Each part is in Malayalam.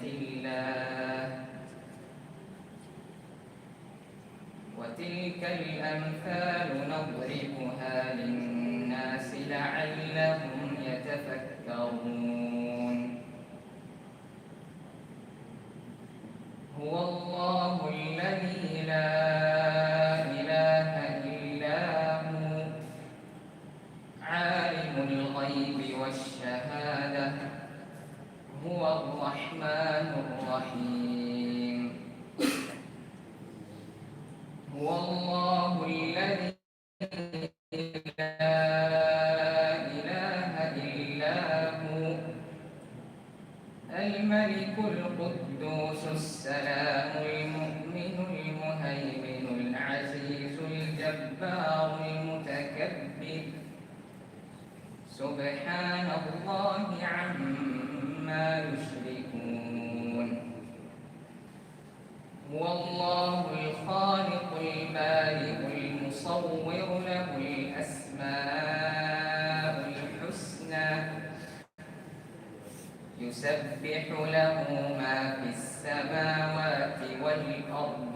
الله وتلك الأمثال نضربها للناس لعلهم يتفكرون هو الله الذي لا إله إلا هو عالم الغيب والشهادة هو الرحمن الرحيم هو الله الذي لا إله إلا هو الملك القدوس السلام المؤمن المهيمن العزيز الجبار المتكبر سبحان الله عما يشركون هو الله الخالق البارئ المصور له الأسماء الحسنى يسبح له ما في السماوات والأرض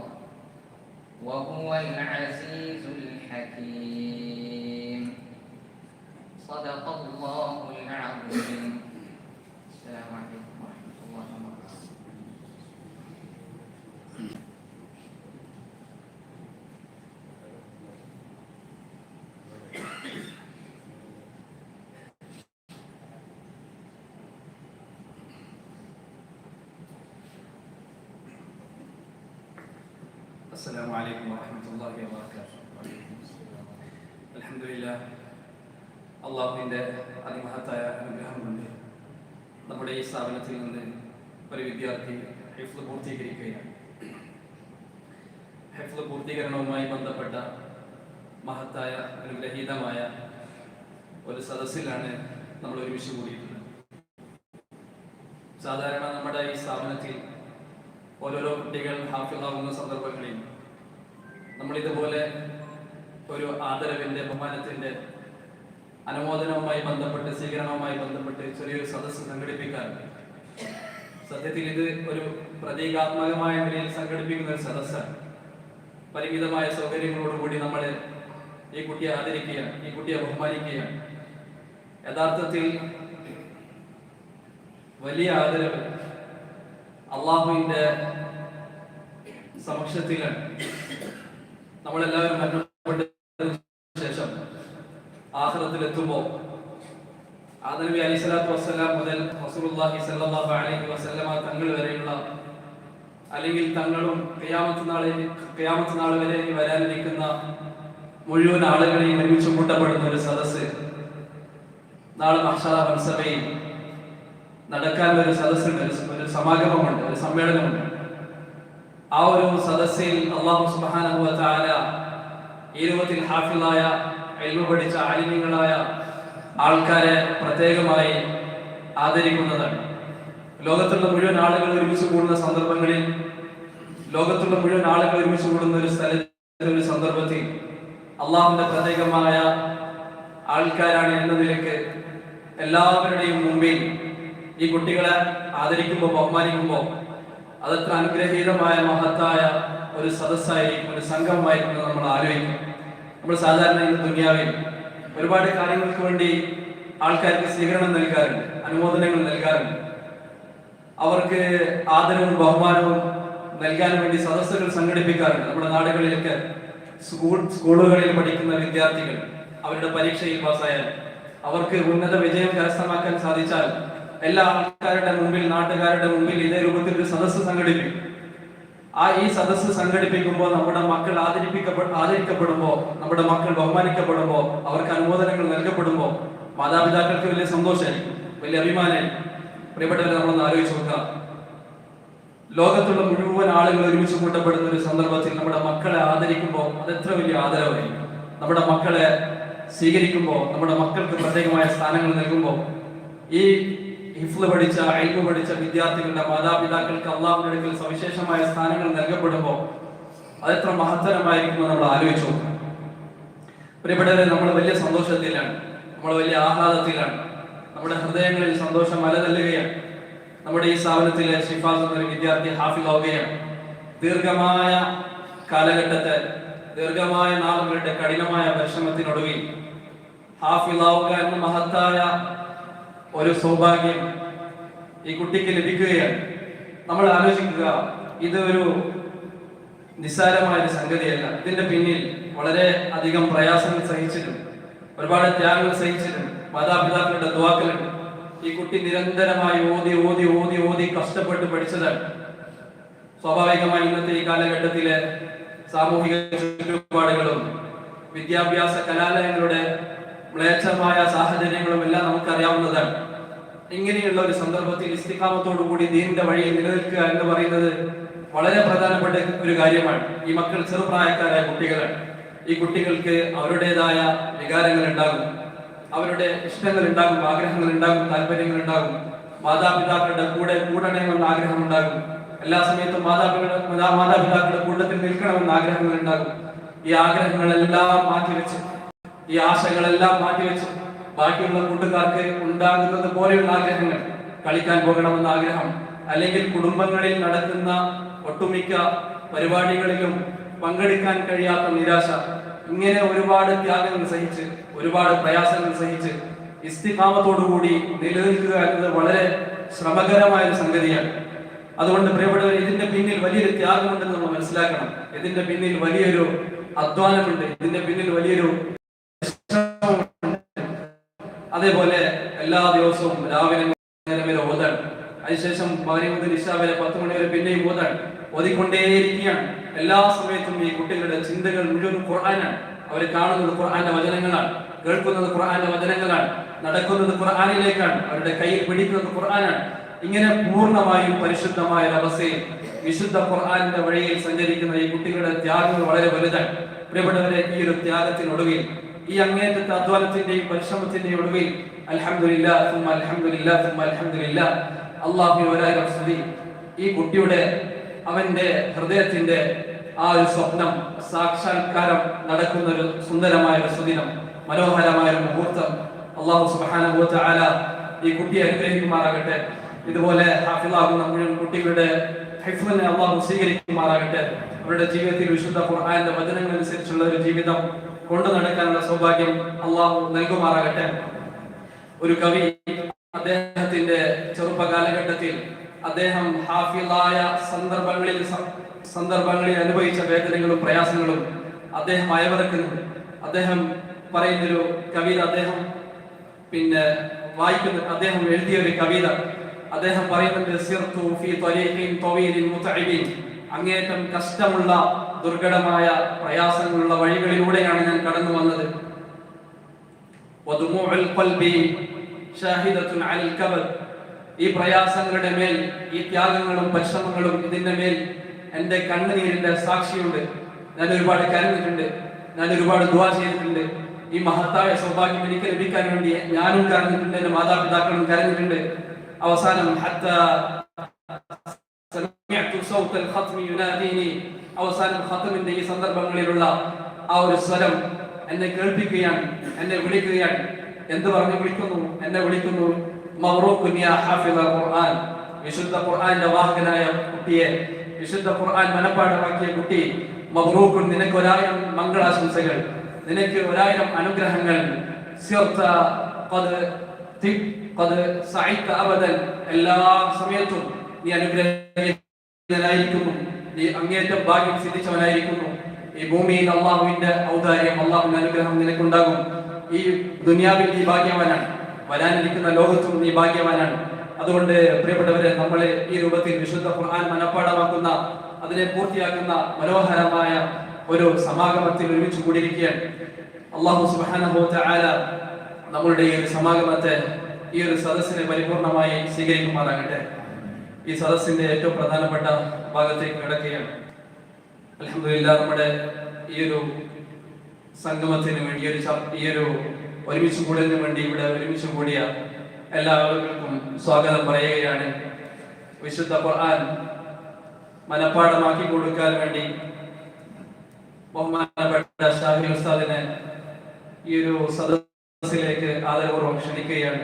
وهو العزيز الحكيم صدق الله العظيم. السلام عليكم ورحمة الله وبركاته. السلام عليكم ورحمة الله وبركاته. الحمد لله. അള്ളാഹുവിൻ്റെ അതിമഹത്തായ അനുഗ്രഹം കൊണ്ട് നമ്മുടെ ഈ സ്ഥാപനത്തിൽ നിന്ന് ഒരു വിദ്യാർത്ഥി ഹിഫ്ള് പൂർത്തീകരിക്കുകയാണ്. ഹിഫ്ള് പൂർത്തീകരണവുമായി ബന്ധപ്പെട്ട മഹത്തായ അനുഗ്രഹീതമായ ഒരു സദസ്സിലാണ് നമ്മൾ ഒരുമിച്ച് കൂടിയിട്ടുള്ളത്. സാധാരണ നമ്മുടെ ഈ സ്ഥാപനത്തിൽ ഓരോരോ കുട്ടികൾ ഹാഫിളാവുന്ന സന്ദർഭങ്ങളിൽ നമ്മളിതുപോലെ ഒരു ആദരവിൻ്റെ ബഹുമാനത്തിൻ്റെ അനുമോദനവുമായി ബന്ധപ്പെട്ട് സ്വീകരണവുമായി ബന്ധപ്പെട്ട് ചെറിയൊരു സദസ്സ് സംഘടിപ്പിക്കാറുണ്ട്. സത്യത്തിൽ ഇത് ഒരു പ്രതീകാത്മകമായ നിലയിൽ സംഘടിപ്പിക്കുന്ന ഒരു സദസ്സാണ്. പരിമിതമായ സൗകര്യങ്ങളോടുകൂടി നമ്മൾ ഈ കുട്ടിയെ ആദരിക്കുകയാണ്, ഈ കുട്ടിയെ ബഹുമാനിക്കുകയാണ്. യഥാർത്ഥത്തിൽ വലിയ ആദരവ് അള്ളാഹുവിൻ്റെ സമക്ഷത്തിലാണ്. നമ്മളെല്ലാവരും മരണപ്പെട്ടതിനു ശേഷം ആഖിറത്തിലെത്തുമ്പോൾ ആദം നബി അലൈഹി സ്വലാത്തു വസ്സലാം മുതൽ റസൂലുള്ളാഹി സ്വല്ലല്ലാഹു അലൈഹി വസല്ലമ തങ്ങൾ വരെയുള്ള അല്ലെങ്കിൽ തങ്ങളും ഖിയാമത്ത് നാൾ വരെ വരാനിരിക്കുന്ന മുഴുവൻ ആളുകളെയും ഒരുമിച്ച് കൂട്ടപ്പെടുന്ന ഒരു സദസ്സ് നാളെ മഹ്ശറ വൻസഭയിൽ നടക്കാൻ ഒരു സദസ്സുണ്ട്, ഒരു സമാഗമമുണ്ട്, ഒരു സമ്മേളനമുണ്ട്. ആ ഒരു സദസ്സിൽ അല്ലാഹു സുബ്ഹാനഹു വ തആല ഈ രൂപത്തിൽ ഹാഫിളായ ഇൽമു പഠിച്ച ആലിമീങ്ങളായ ആൾക്കാരെ പ്രത്യേകമായി ആദരിക്കുന്നതാണ്. ലോകത്തുള്ള മുഴുവൻ ആളുകൾ ഒരുമിച്ച് കൂടുന്ന സന്ദർഭങ്ങളിൽ, ലോകത്തുള്ള മുഴുവൻ ആളുകൾ ഒരുമിച്ച് കൂടുന്ന ഒരു സ്ഥലത്ത്, ഒരു സന്ദർഭത്തിൽ അള്ളാഹുവിന്റെ പ്രത്യേകമായ ആൾക്കാരാണ് എന്ന നിലയ്ക്ക് എല്ലാവരുടെയും മുമ്പിൽ ഈ കുട്ടികളെ ആദരിക്കുമ്പോൾ, ബഹുമാനിക്കുമ്പോൾ അതത്ര അനുഗ്രഹീതമായ മഹത്തായ ഒരു സദസ്സായിരിക്കും, ഒരു സംഘമായിരിക്കും നമ്മൾ ആലോചിക്കും. നമ്മൾ സാധാരണ ഇന്ന് ദുനിയാവിൽ ഒരുപാട് കാര്യങ്ങൾക്ക് വേണ്ടി ആൾക്കാർക്ക് സ്വീകരണം നൽകാറുണ്ട്, അനുമോദനങ്ങൾ നൽകാറുണ്ട്. അവർക്ക് ആദരവും ബഹുമാനവും നൽകാൻ വേണ്ടി സദസ്സുകൾ സംഘടിപ്പിക്കാറുണ്ട്. നമ്മുടെ നാടുകളിലൊക്കെ സ്കൂളുകളിൽ പഠിക്കുന്ന വിദ്യാർത്ഥികൾ അവരുടെ പരീക്ഷയിൽ പാസ്സായാൽ, അവർക്ക് ഉന്നത വിജയം കരസ്ഥമാക്കാൻ സാധിച്ചാൽ എല്ലാ ആൾക്കാരുടെ മുമ്പിൽ, നാട്ടുകാരുടെ മുമ്പിൽ ഇതേ രൂപത്തിൽ ഒരു സദസ്സ് സംഘടിപ്പിക്കും. ഈ സദസ്സ് സംഘടിപ്പിക്കുമ്പോൾ നമ്മുടെ മക്കൾ ആദരിക്കപ്പെടുമ്പോൾ, നമ്മുടെ മക്കൾ ബഹുമാനിക്കപ്പെടുമ്പോൾ, അവർക്ക് അനുമോദനങ്ങൾ നൽകപ്പെടുമ്പോൾ മാതാപിതാക്കൾക്ക് വലിയ സന്തോഷമായിരിക്കും, വലിയ അഭിമാനമായിരിക്കും. പ്രിയപ്പെട്ടവരെ, നമ്മളൊന്ന് ആലോചിച്ച് നോക്കുക. ലോകത്തുള്ള മുഴുവൻ ആളുകൾ ഒരുമിച്ച് കൂട്ടപ്പെടുന്ന ഒരു സന്ദർഭത്തിൽ നമ്മുടെ മക്കളെ ആദരിക്കുമ്പോൾ അത് എത്ര വലിയ ആദരവായിരിക്കും. നമ്മുടെ മക്കളെ സ്വീകരിക്കുമ്പോൾ, നമ്മുടെ മക്കൾക്ക് പ്രത്യേകമായ സ്ഥാനങ്ങൾ നൽകുമ്പോൾ, ഈ ഹിഫ്ള് പഠിച്ച, ഇൽമു പഠിച്ച വിദ്യാർത്ഥികളുടെ മാതാപിതാക്കൾക്ക് അള്ളാഹുവിന്റെ അടുക്കൽ സവിശേഷമായ സ്ഥാനങ്ങൾ നൽകപ്പെടുമ്പോൾ അതെത്ര മഹത്തരമായിരിക്കും നമ്മൾ ആലോചിച്ചു. പ്രിയപ്പെട്ടവരെ, നമ്മൾ വലിയ സന്തോഷത്തിലാണ്, നമ്മൾ വലിയ ആഹ്ലാദത്തിലാണ്, നമ്മുടെ ഹൃദയങ്ങളിൽ സന്തോഷം അലതല്ലുകയാണ്. നമ്മുടെ ഈ സ്ഥാപനത്തിലെ ഷിഫാസ് എന്നൊരു വിദ്യാർത്ഥി ഹാഫിളാവുകയാണ്. ദീർഘമായ കാലഘട്ടത്തെ, ദീർഘമായ നാളുകളുടെ കഠിനമായ പരിശ്രമത്തിനൊടുവിൽ ഹാഫിളാവുക എന്ന മഹത്തായ ഒരു സൗഭാഗ്യം ഈ കുട്ടിക്ക് ലഭിക്കുകയാണ്. നമ്മൾ ആലോചിക്കുക, ഇത് ഒരു നിസ്സാരമായ ഒരു സംഗതിയല്ല. ഇതിന്റെ പിന്നിൽ വളരെ അധികം പ്രയാസങ്ങൾ സഹിച്ചിട്ടുണ്ട്, ഒരുപാട് ത്യാഗങ്ങൾ സഹിച്ചിട്ടുണ്ട്, മാതാപിതാക്കളുടെ ദുആകളുണ്ട്. ഈ കുട്ടി നിരന്തരമായി ഓതി ഓതി ഓതി ഓതി കഷ്ടപ്പെട്ട് പഠിച്ചതാണ്. സ്വാഭാവികമായി ഇന്നത്തെ ഈ കാലഘട്ടത്തിലെ സാമൂഹിക ചുറ്റുപാടുകളും വിദ്യാഭ്യാസ കലാലയങ്ങളുടെ മ്ലേച്ഛമായ സാഹചര്യങ്ങളും എല്ലാം നമുക്കറിയാവുന്നതാണ്. ഇങ്ങനെയുള്ള ഒരു സന്ദർഭത്തിൽ ഇസ്തിഖാമത്തോടു കൂടി ദീനിന്റെ വഴിയിൽ നിലനിൽക്കുക എന്ന് പറയുന്നത് വളരെ പ്രധാനപ്പെട്ട ഒരു കാര്യമാണ്. ഈ മക്കൾ ചെറുപ്രായക്കാരായ കുട്ടികളാണ്. ഈ കുട്ടികൾക്ക് അവരുടേതായ വികാരങ്ങൾ ഉണ്ടാകും, അവരുടെ ഇഷ്ടങ്ങൾ ഉണ്ടാകും, ആഗ്രഹങ്ങൾ ഉണ്ടാകും, താല്പര്യങ്ങൾ ഉണ്ടാകും. മാതാപിതാക്കളുടെ കൂടണമെന്ന ആഗ്രഹം ഉണ്ടാകും. എല്ലാ സമയത്തും മാതാപിതാക്കളുടെ കൂട്ടത്തിൽ നിൽക്കണമെന്ന ആഗ്രഹങ്ങൾ ഉണ്ടാകും. ഈ ആഗ്രഹങ്ങളെല്ലാം മാറ്റിവെച്ച്, ഈ ആശകളെല്ലാം മാറ്റിവെച്ച് ബാക്കിയുള്ള കൂട്ടുകാർക്ക് ഉണ്ടാകുന്നത് പോലെയുള്ള ആഗ്രഹങ്ങൾ, കളിക്കാൻ പോകണമെന്ന ആഗ്രഹം, അല്ലെങ്കിൽ കുടുംബങ്ങളിൽ നടക്കുന്ന ഒട്ടുമിക്ക പരിപാടികളിലും പങ്കെടുക്കാൻ കഴിയാത്ത നിരാശ, ഇങ്ങനെ ഒരുപാട് ത്യാഗങ്ങൾ സഹിച്ച്, ഒരുപാട് പ്രയാസങ്ങൾ സഹിച്ച് ഇസ്തിഖാമത്തോടുകൂടി നിലനിൽക്കുക എന്നത് വളരെ ശ്രമകരമായ ഒരു സംഗതിയാണ്. അതുകൊണ്ട് പ്രിയപ്പെട്ടവർ, ഇതിന്റെ പിന്നിൽ വലിയൊരു ത്യാഗമുണ്ടെന്ന് നമ്മൾ മനസ്സിലാക്കണം. ഇതിന്റെ പിന്നിൽ വലിയൊരു അധ്വാനമുണ്ട്, ഇതിന്റെ പിന്നിൽ വലിയൊരു. അതേപോലെ എല്ലാ ദിവസവും രാവിലെ നേരം വരെ ഓതാൻ, അതിനുശേഷം ഭാര്യ മുതൽ ഇശാ വരെ 10 മണി വരെ പിന്നെയും ഓതാൻ, ഓതിക്കൊണ്ടേയിരിക്കുകയാണ്. എല്ലാ സമയത്തും ഈ കുട്ടികളുടെ ചിന്തകൾ മുഴുവൻ ഖുർആനാണ്. അവർ കാണുന്നത് ഖുർആന്റെ വചനങ്ങളാണ്, കേൾക്കുന്നത് ഖുർആന്റെ വചനങ്ങളാണ്, നടക്കുന്നത് ഖുർആനിലേക്കാണ്, അവരുടെ കയ്യിൽ പിടിക്കുന്നത് ഖുർആനാണ്. ഇങ്ങനെ പൂർണ്ണമായും പരിശുദ്ധമായ ഒരു അവസ്ഥയിൽ വിശുദ്ധ ഖുർആന്റെ വഴിയിൽ സഞ്ചരിക്കുന്ന ഈ കുട്ടികളുടെ ത്യാഗങ്ങൾ വളരെ വലുതാണ്. പ്രിയപ്പെട്ടവരെ, ഈ ഒരു ത്യാഗത്തിനൊടുവിൽ, ഈ അങ്ങേറ്റത്തെ അധ്വാനത്തിന്റെയും പരിശ്രമത്തിന്റെയും ഒടുവിൽ അൽഹംദുലില്ലാഹ് സുമ്മ അൽഹംദുലില്ലാഹ് സുമ്മ അൽഹംദുലില്ലാഹ്, അല്ലാഹുവിന് ഒരായിരം സ്തുതി. ഈ കുട്ടിയുടെ, അവന്റെ ഹൃദയത്തിന്റെ ആ ഒരു സ്വപ്നം സാക്ഷാത്കാരം നടക്കുന്ന ഒരു സുന്ദരമായ ഒരു സുദിനം, മനോഹരമായ ഒരു മുഹൂർത്തം അല്ലാഹു സുബ്ഹാനഹു വ തആല ഈ കുട്ടിയെ അനുഗ്രഹിക്കുമാറാകട്ടെ. ഇതുപോലെ ഹാഫിളാകുന്ന മുഴുവൻ കുട്ടികളുടെ ഹിഫ്ളിനെ അല്ലാഹു സ്വീകരിക്കുമാറാകട്ടെ. അവരുടെ ജീവിതത്തിൽ വിശുദ്ധ ഖുർആന്റെ വചനങ്ങൾ അനുസരിച്ചുള്ള ഒരു ജീവിതം കൊണ്ടു നടക്കാനുള്ള സൗഭാഗ്യം അല്ലാഹു നൽകുമാറാകട്ടെ. ഒരു കവി അദ്ദേഹത്തിന്റെ ചെറുപ്പ കാലഘട്ടത്തിൽ അദ്ദേഹം ഹാഫിളായ സന്ദർഭങ്ങളിൽ അനുഭവിച്ച വേദനകളും പ്രയാസങ്ങളും അദ്ദേഹം അയവിറക്കുന്നുണ്ട്. അദ്ദേഹം പറയുന്നൊരു കവിത അദ്ദേഹം വായിക്കുന്നു. അദ്ദേഹം എഴുതിയ ഒരു കവിത അദ്ദേഹം പറയുന്നുണ്ട്, സിർതു ഫീ ത്വരീഖിൻ ത്വവീലിൻ മുതഇബിൻ, അങ്ങേറ്റം കഷ്ടമുള്ള ദുർഘടമായ പ്രയാസങ്ങളുള്ള വഴികളിലൂടെയാണ് ഞാൻ കടന്നു വന്നത്. വദുമുഉൽ ഖൽബി ഷാഹിദത്തുൻ അലൽ കബദ്, ഈ പ്രയാസങ്ങളുടെ മേൽ, ഈ ത്യാഗങ്ങളും പരിശ്രമങ്ങളും, ഇതിന്റെ മേൽ എൻ്റെ കണ്ണുനീരിന്റെ സാക്ഷിയുണ്ട്. ഞാൻ ഒരുപാട് കരഞ്ഞിട്ടുണ്ട്, ഞാൻ ഒരുപാട് ദുആ ചെയ്തിട്ടുണ്ട്. ഈ മഹത്തായ സൗഭാഗ്യം എനിക്ക് ലഭിക്കാൻ വേണ്ടി ഞാനും കരഞ്ഞിട്ടുണ്ട്, എൻ്റെ മാതാപിതാക്കളും കരഞ്ഞിട്ടുണ്ട്. അവസാനം അവസാനം ഖത്മിന്റെ ഈ സന്ദർഭങ്ങളിലുള്ള ആ ഒരു സ്വരം എന്നെ കേൾപ്പിക്കുകയാണ്, എന്നെ വിളിക്കുകയാണ്. എന്ത് പറഞ്ഞു വിളിക്കുന്നു? എന്നെ വിളിക്കുന്നു, മബ്റൂകുൻ യാ ഹാഫിളൽ ഖുർആൻ, വിശുദ്ധ ഖുർആന്റെ വാഹകനായ കുട്ടിയെ, വിശുദ്ധ ഖുർആൻ മനപ്പാഠമാക്കിയ കുട്ടി, മബ്റൂകുൻ, നിനക്ക് 1000 മംഗളാശംസകൾ, നിനക്ക് 1000 അനുഗ്രഹങ്ങൾ. സിർത ഖദ് സഅയ്ത അബദൻ, എല്ലാ സമയത്തും നീ അനുഗ്രഹീതനായിരിക്കുന്നു, നീ അങ്ങേറ്റം ഭാഗ്യം സിദ്ധിച്ചവനായിരിക്കുന്നു. ഈ ഭൂമിയിൽ അള്ളാഹുവിന്റെ ഔദാര്യം, അള്ളാഹുവിന്റെ അനുഗ്രഹം നിനക്കുണ്ടാകും. ഈ ദുനിയാവിൽ നീ ഭാഗ്യവാനാണ്, വരാനിരിക്കുന്ന ലോകത്തും നീ ഭാഗ്യവാനാണ്. അതുകൊണ്ട് പ്രിയപ്പെട്ടവരെ, നമ്മളെ ഈ രൂപത്തിൽ വിശുദ്ധ ഖുർആൻ മനപ്പാഠമാക്കുന്ന, അതിനെ പൂർത്തിയാക്കുന്ന മനോഹരമായ ഒരു സമാഗമത്തിൽ ഒരുമിച്ച് കൂടിയിരിക്കുകയാണ്. അല്ലാഹു സുബ്ഹാനഹു വ തആല നമ്മളുടെ ഈ ഒരു സമാഗമത്തെ, ഈ ഒരു സദസ്സിനെ പരിപൂർണമായി സ്വീകരിക്കുമാറാകട്ടെ. ഈ സദസ്സിന്റെ ഏറ്റവും പ്രധാനപ്പെട്ട ഭാഗത്തേക്ക് കിടക്കുകയാണ്. അൽഹംദുലില്ലാഹ്, നമ്മുടെ ഈ ഒരു സംഗമത്തിന് വേണ്ടി, ഈ ഒരു ഒരുമിച്ച് കൂടലിന് വേണ്ടി ഇവിടെ ഒരുമിച്ച് കൂടിയ എല്ലാ ആളുകൾക്കും സ്വാഗതം പറയുകയാണ്. വിശുദ്ധ ഖുർആൻ മനപ്പാഠമാക്കി കൊടുക്കാൻ വേണ്ടി ബഹുമാനപ്പെട്ട ഷാഹിൽ ഉസ്താദിനെ ഈ ഒരു സദസ്സിലേക്ക് ആദരപൂർവ്വം ക്ഷണിക്കുകയാണ്.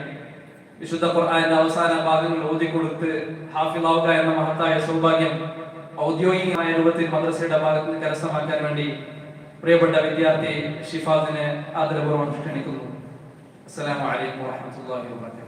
വിശുദ്ധ ഖുർആന്റെ അവസാന ഭാഗങ്ങൾ ഓതിക്കൊടുത്ത് ഹാഫിളാവുക എന്ന മഹത്തായ സൗഭാഗ്യം ഔദ്യോഗികമായ രൂപത്തിൽ മദ്രസയുടെ ഭാഗത്ത് നിന്ന് കരസ്ഥമാക്കാൻ വേണ്ടി പ്രിയപ്പെട്ട വിദ്യാർത്ഥി ഷിഫാദിനെ ആദരപൂർവ്വം ക്ഷണിക്കുന്നു. അസ്സലാമു അലൈക്കും വറഹ്മത്തുള്ളാഹി വബറകാതുഹു.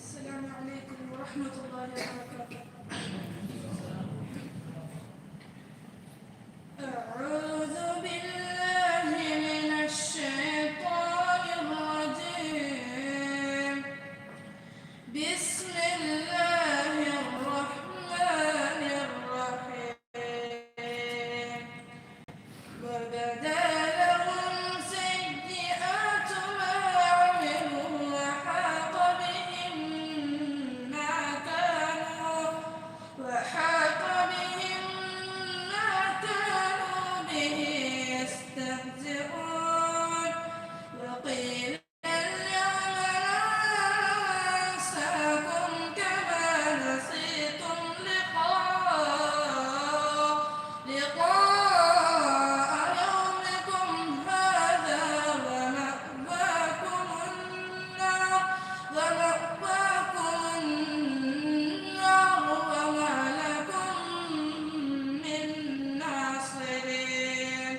السلام عليكم ورحمة الله وبركاته. أعوذ بالله من الشيطان الرجيم. بسم الله الرحمن الرحيم. وبدا لهم سيئات ما عملوا وحاق بهم ما كانوا به يستهزئون. وقيل اليوم ننساكم كما نسيتم لقاء يومكم هذا ومأواكم النار وما لكم من ناصرين.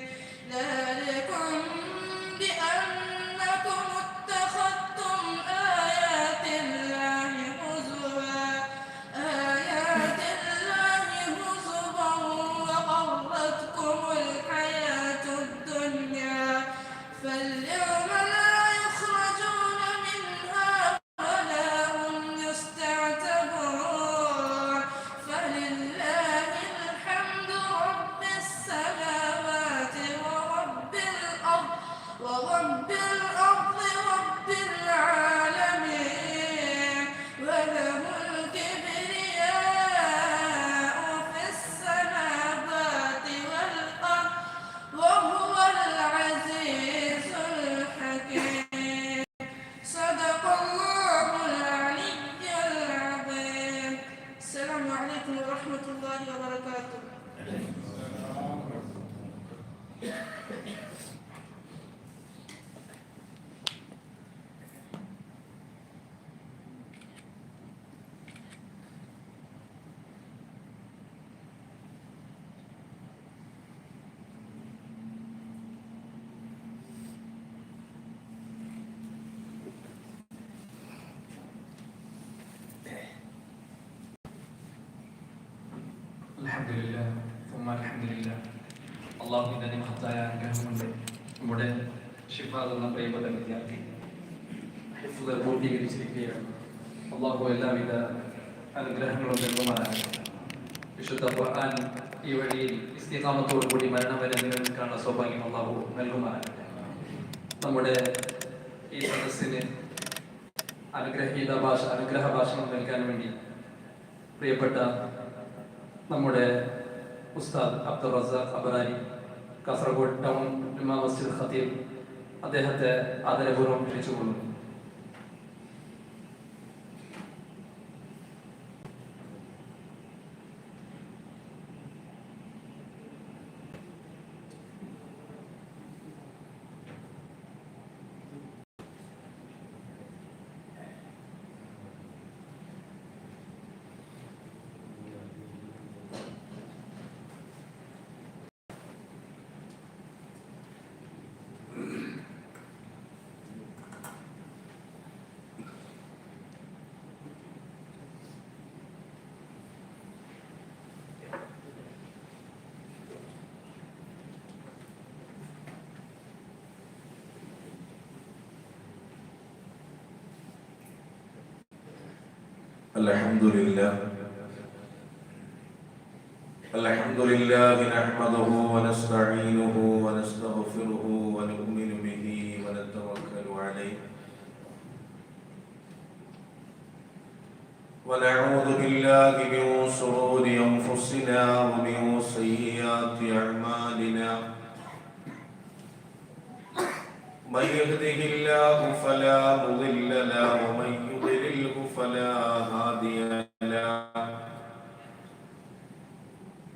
ذلكم بأنكم اتخذتم آيات الله هزوا وغرتكم الحياة الدنيا. فاليوم لا يخرجون منها ولا هم يستعتبون. فلله الحمد رب السماوات ورب رب العالمين. وله الكبرياء في السماوات والأرض وهو العزيز الحكيم. صدق الله العلي العظيم. السلام عليكم ورحمة الله وبركاته. അൽഹംദുലില്ലാഹ് സുമ്മ അൽഹംദുലില്ലാഹ്. അല്ലാഹുവിന്റെ മഹത്തായ അനുഗ്രഹം കൊണ്ട് നമ്മുടെ ഷിഫാദ് എന്ന പ്രിയപ്പെട്ട വിദ്യാർത്ഥി ഹിഫ്ള് പൂർത്തീകരിച്ചിരിക്കുകയാണ്. അല്ലാഹു എല്ലാവിധ അനുഗ്രഹങ്ങളും നൽകുമാറാകട്ടെ. വിശുദ്ധ ഖുർആൻ ഈ വഴിയിൽ ഇസ്തിഖാമത്തോടു കൂടി മരണം വരെ നിലനിൽക്കാനുള്ള സൗഭാഗ്യം അല്ലാഹു നൽകുമാറാകട്ടെ. നമ്മുടെ ഈ സദസ്സിന് അനുഗ്രഹ ഭാഷണം നൽകാൻ വേണ്ടി പ്രിയപ്പെട്ട നമ്മുടെ ഉസ്താദ് അബ്ദുൾ റസാഖ് അബറാരി, കാസർഗോഡ് ടൗൺ ജുമാ മസ്ജിദ് ഖത്തീബ്, അദ്ദേഹത്തെ ആദരപൂർവ്വം ക്ഷണിച്ചുകൊള്ളുന്നു. الحمد لله نحمده ونستعينه ونستغفره ونؤمن به ونتوكل عليه ونعوذ بالله من شرور أنفسنا ومن سيئات أعمالنا من يهده الله فلا مضل له ومن يضلله فلا هادي له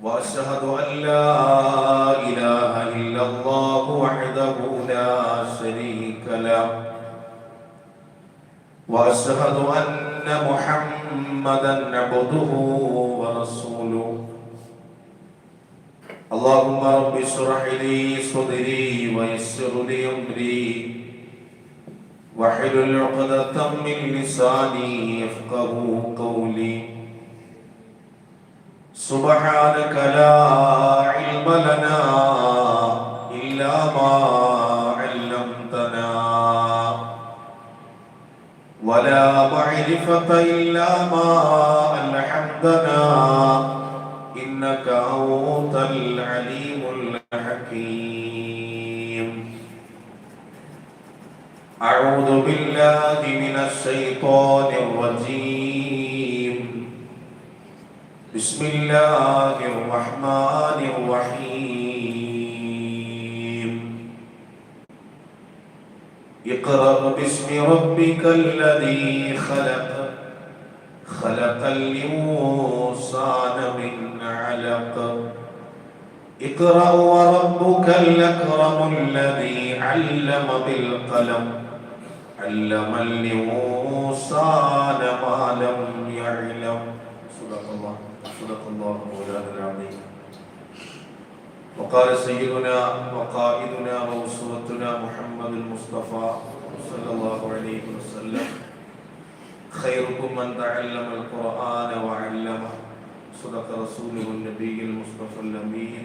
وأشهد أن لا إله إلا الله وحده لا شريك له وأشهد أن محمدا عبده ورسوله اللهم رب اشرح لي صدري ويسر لي أمري واحلل عقدة من لساني يفقهوا قولي سبحانك لا علم لنا إلا ما علمتنا ولا معرفة إلا ما ألحمتنا إنك أنت العليم الحكيم أعوذ بالله من الشيطان الرجيم بسم الله الرحمن الرحيم اقرأ باسم ربك الذي خلق الإنسان من علق اقرأ وربك الأكرم الذي علم بالقلم علم الإنسان ما لم يعلم صدق الله مولانا العظيم وقال سيدنا وقائدنا وأسوتنا محمد المصطفى صلى الله عليه وسلم خيركم من تعلم القرآن وعلمه صدق رسوله النبي المصطفى الأمين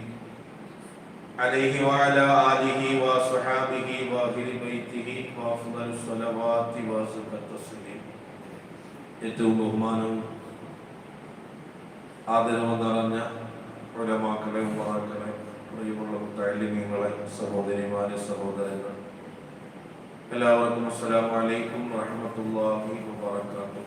عليه وعلى آله وصحابه وأهل بيته وأفضل الصلوات وأزكى التسليم ഏറ്റവും ബഹുമാനവും ആദരവ് നിറഞ്ഞ ഉലമാക്കളെ ഉമ്മറാക്കളെ പ്രിയമുള്ള മുത്തഅല്ലിമീങ്ങളെ സഹോദരിമാരെ സഹോദരങ്ങൾ എല്ലാവർക്കും അസ്സലാമു അലൈക്കും വറഹ്മത്തുള്ളാഹി വബറകാതുഹു.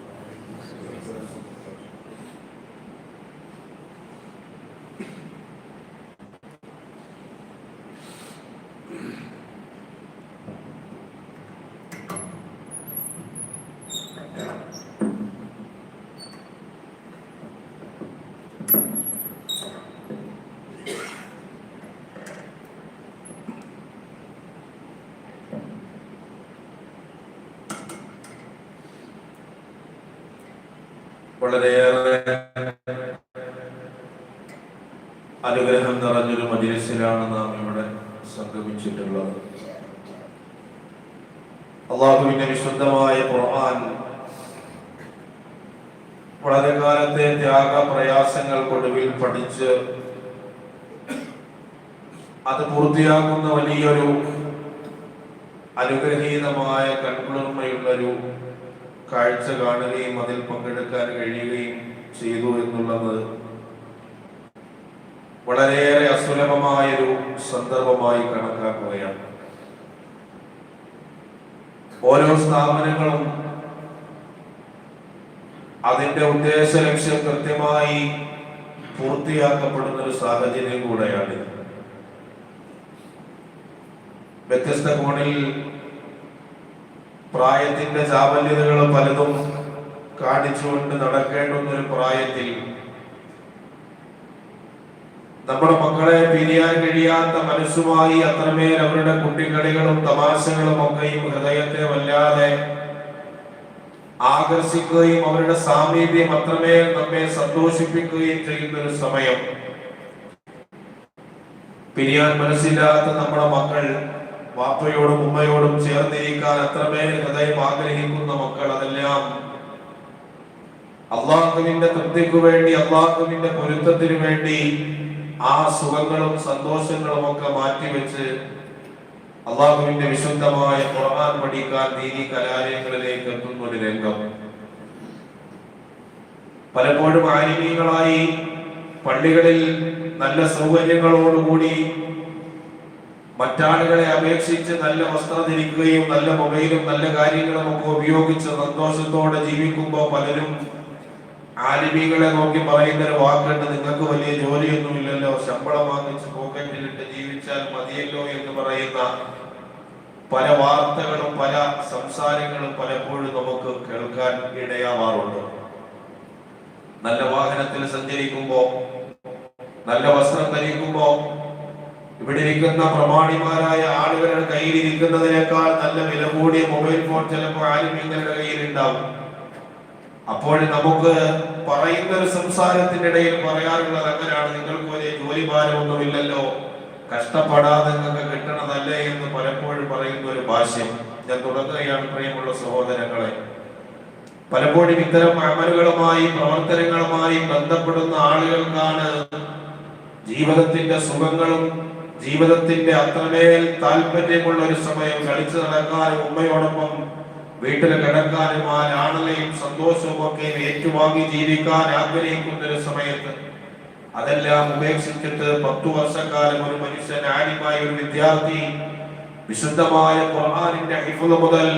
വളരെയേറെ അനുഗ്രഹം നിറഞ്ഞൊരു മജ്‌ലിസിലാണ് നാം ഇവിടെ സംഗമിച്ചിട്ടുള്ളത്. അല്ലാഹുവിന്റെ വിശുദ്ധമായ ഖുർആൻ വളരെ കാലത്തെ ത്യാഗ പ്രയാസങ്ങൾക്കൊടുവിൽ പഠിച്ച് അത് പൂർത്തിയാക്കുന്ന വലിയൊരു അനുഗ്രഹീതമായ കൺകുളിർമയുള്ളൊരു കാഴ്ച കാണുകയും അതിൽ പങ്കെടുക്കാൻ കഴിയുകയും ചെയ്തു എന്നുള്ളത് വളരെയേറെ അസുലഭമായൊരു സന്ദർഭമായി കണക്കാക്കുകയാണ്. ഓരോ സ്ഥാപനങ്ങളും അതിന്റെ ഉദ്ദേശ ലക്ഷ്യം കൃത്യമായി പൂർത്തിയാക്കപ്പെടുന്ന ഒരു സാഹചര്യം കൂടെയാണ്. വ്യത്യസ്ത കോണിൽ പ്രായത്തിന്റെ ചാവല്യതകൾ പലതും കാണിച്ചുകൊണ്ട് നടക്കേണ്ടുന്ന ഒരു പ്രായത്തിൽ നമ്മുടെ മക്കളെ പിരിയാൻ കഴിയാത്ത മനസ്സുമായി അത്രമേൽ അവരുടെ കുട്ടിക്കളികളും തമാശകളും ഒക്കെയും ഹൃദയത്തെ വല്ലാതെ ആകർഷിക്കുകയും അവരുടെ സാമീപ്യം അത്രമേൽ നമ്മെ സന്തോഷിപ്പിക്കുകയും ചെയ്യുന്ന ഒരു സമയം. പിരിയാൻ മനസ്സില്ലാത്ത നമ്മുടെ മക്കൾ വാപ്പയോടും ഉമ്മയോടും ചേർന്നിരിക്കാൻ അത്രമേൽ ഹൃദയം ആഗ്രഹിക്കുന്ന മക്കൾ, അതെല്ലാം അള്ളാഹുവിന്റെ തൃപ്തിക്ക് വേണ്ടി, അള്ളാഹുവിന്റെ പൊരുത്തത്തിനു വേണ്ടി ആ സുഖങ്ങളും സന്തോഷങ്ങളും ഒക്കെ മാറ്റിവെച്ച് അള്ളാഹുവിന്റെ വിശുദ്ധമായ ഖുർആൻ പഠിക്കാൻ ദീനി കലാലയങ്ങളിലേക്ക് എത്തുന്ന ഒരു രംഗം. പലപ്പോഴും ആലിമീങ്ങളായി പള്ളികളിൽ നല്ല സൗകര്യങ്ങളോടുകൂടി മറ്റാളുകളെ അപേക്ഷിച്ച് നല്ല വസ്ത്രം ധരിക്കുകയും നല്ല മൊബൈലും നല്ല കാര്യങ്ങളും ഒക്കെ ഉപയോഗിച്ച് സന്തോഷത്തോടെ ജീവിക്കുമ്പോൾ പലരും ആലിമീങ്ങളെ നോക്കി പറയുന്ന ഒരു വാക്കുണ്ട്, നിങ്ങൾക്ക് വലിയ ജോലിയൊന്നുമില്ലല്ലോ, ശമ്പളം വാങ്ങിച്ച് പോക്കറ്റിലിട്ട് ജീവിച്ചാൽ മതിയല്ലോ എന്ന് പറയുന്ന പല വാർത്തകളും പല സംസാരങ്ങളും പലപ്പോഴും നമുക്ക് കേൾക്കാൻ ഇടയാവാറുണ്ട്. നല്ല വാഹനത്തിൽ സഞ്ചരിക്കുമ്പോ, നല്ല വസ്ത്രം ധരിക്കുമ്പോ, ഇവിടെ ഇരിക്കുന്ന പ്രമാണിമാരായ ആളുകളുടെ കയ്യിൽ ഇരിക്കുന്നതിനേക്കാൾ നല്ല വില കൂടിയ മൊബൈൽ ഫോൺ ചിലപ്പോൾ ആലിമീങ്ങളുടെ കയ്യിൽ ഉണ്ടാവും. അപ്പോൾ നമുക്ക് പറയുന്ന ഒരു സംസാരത്തിന്റെ ഇടയിൽ പറയാറുള്ളത് അങ്ങനെയാണ്, നിങ്ങൾക്ക് വലിയ ജോലി ഭാരമൊന്നുമില്ലല്ലോ, കഷ്ടപ്പെടാതെ നിങ്ങൾക്ക് കിട്ടണതല്ലേ എന്ന് പലപ്പോഴും പറയുന്ന ഒരു ഭാഷ്യം. ഞാൻ തുടങ്ങുകയാണ് പ്രിയമുള്ള സഹോദരങ്ങളെ. പലപ്പോഴും ഇത്തരം അമലുകളുമായി പ്രവർത്തനങ്ങളുമായി ബന്ധപ്പെടുന്ന ആളുകൾക്കാണ് ജീവിതത്തിന്റെ സുഖങ്ങളും ജീവിതത്തിന്റെ അത്രമേൽ താല്പര്യമുള്ള ഒരു സമയം കളിച്ചു നടക്കാനും ഉമ്മയോടൊപ്പം വീട്ടിൽ കിടക്കാനും ആ ലാളനയും സന്തോഷവും ഒക്കെ ഏറ്റുവാങ്ങി ജീവിക്കാൻ ആഗ്രഹിക്കുന്ന ഒരു സമയത്ത് അതെല്ലാം ഉപേക്ഷിച്ചിട്ട് 10 വർഷക്കാലം ഒരു മനുഷ്യൻ ആലിമായ ഒരു വിദ്യാർത്ഥി വിശുദ്ധമായ ഖുർആനിന്റെ ഹിഫ്ള് മുതൽ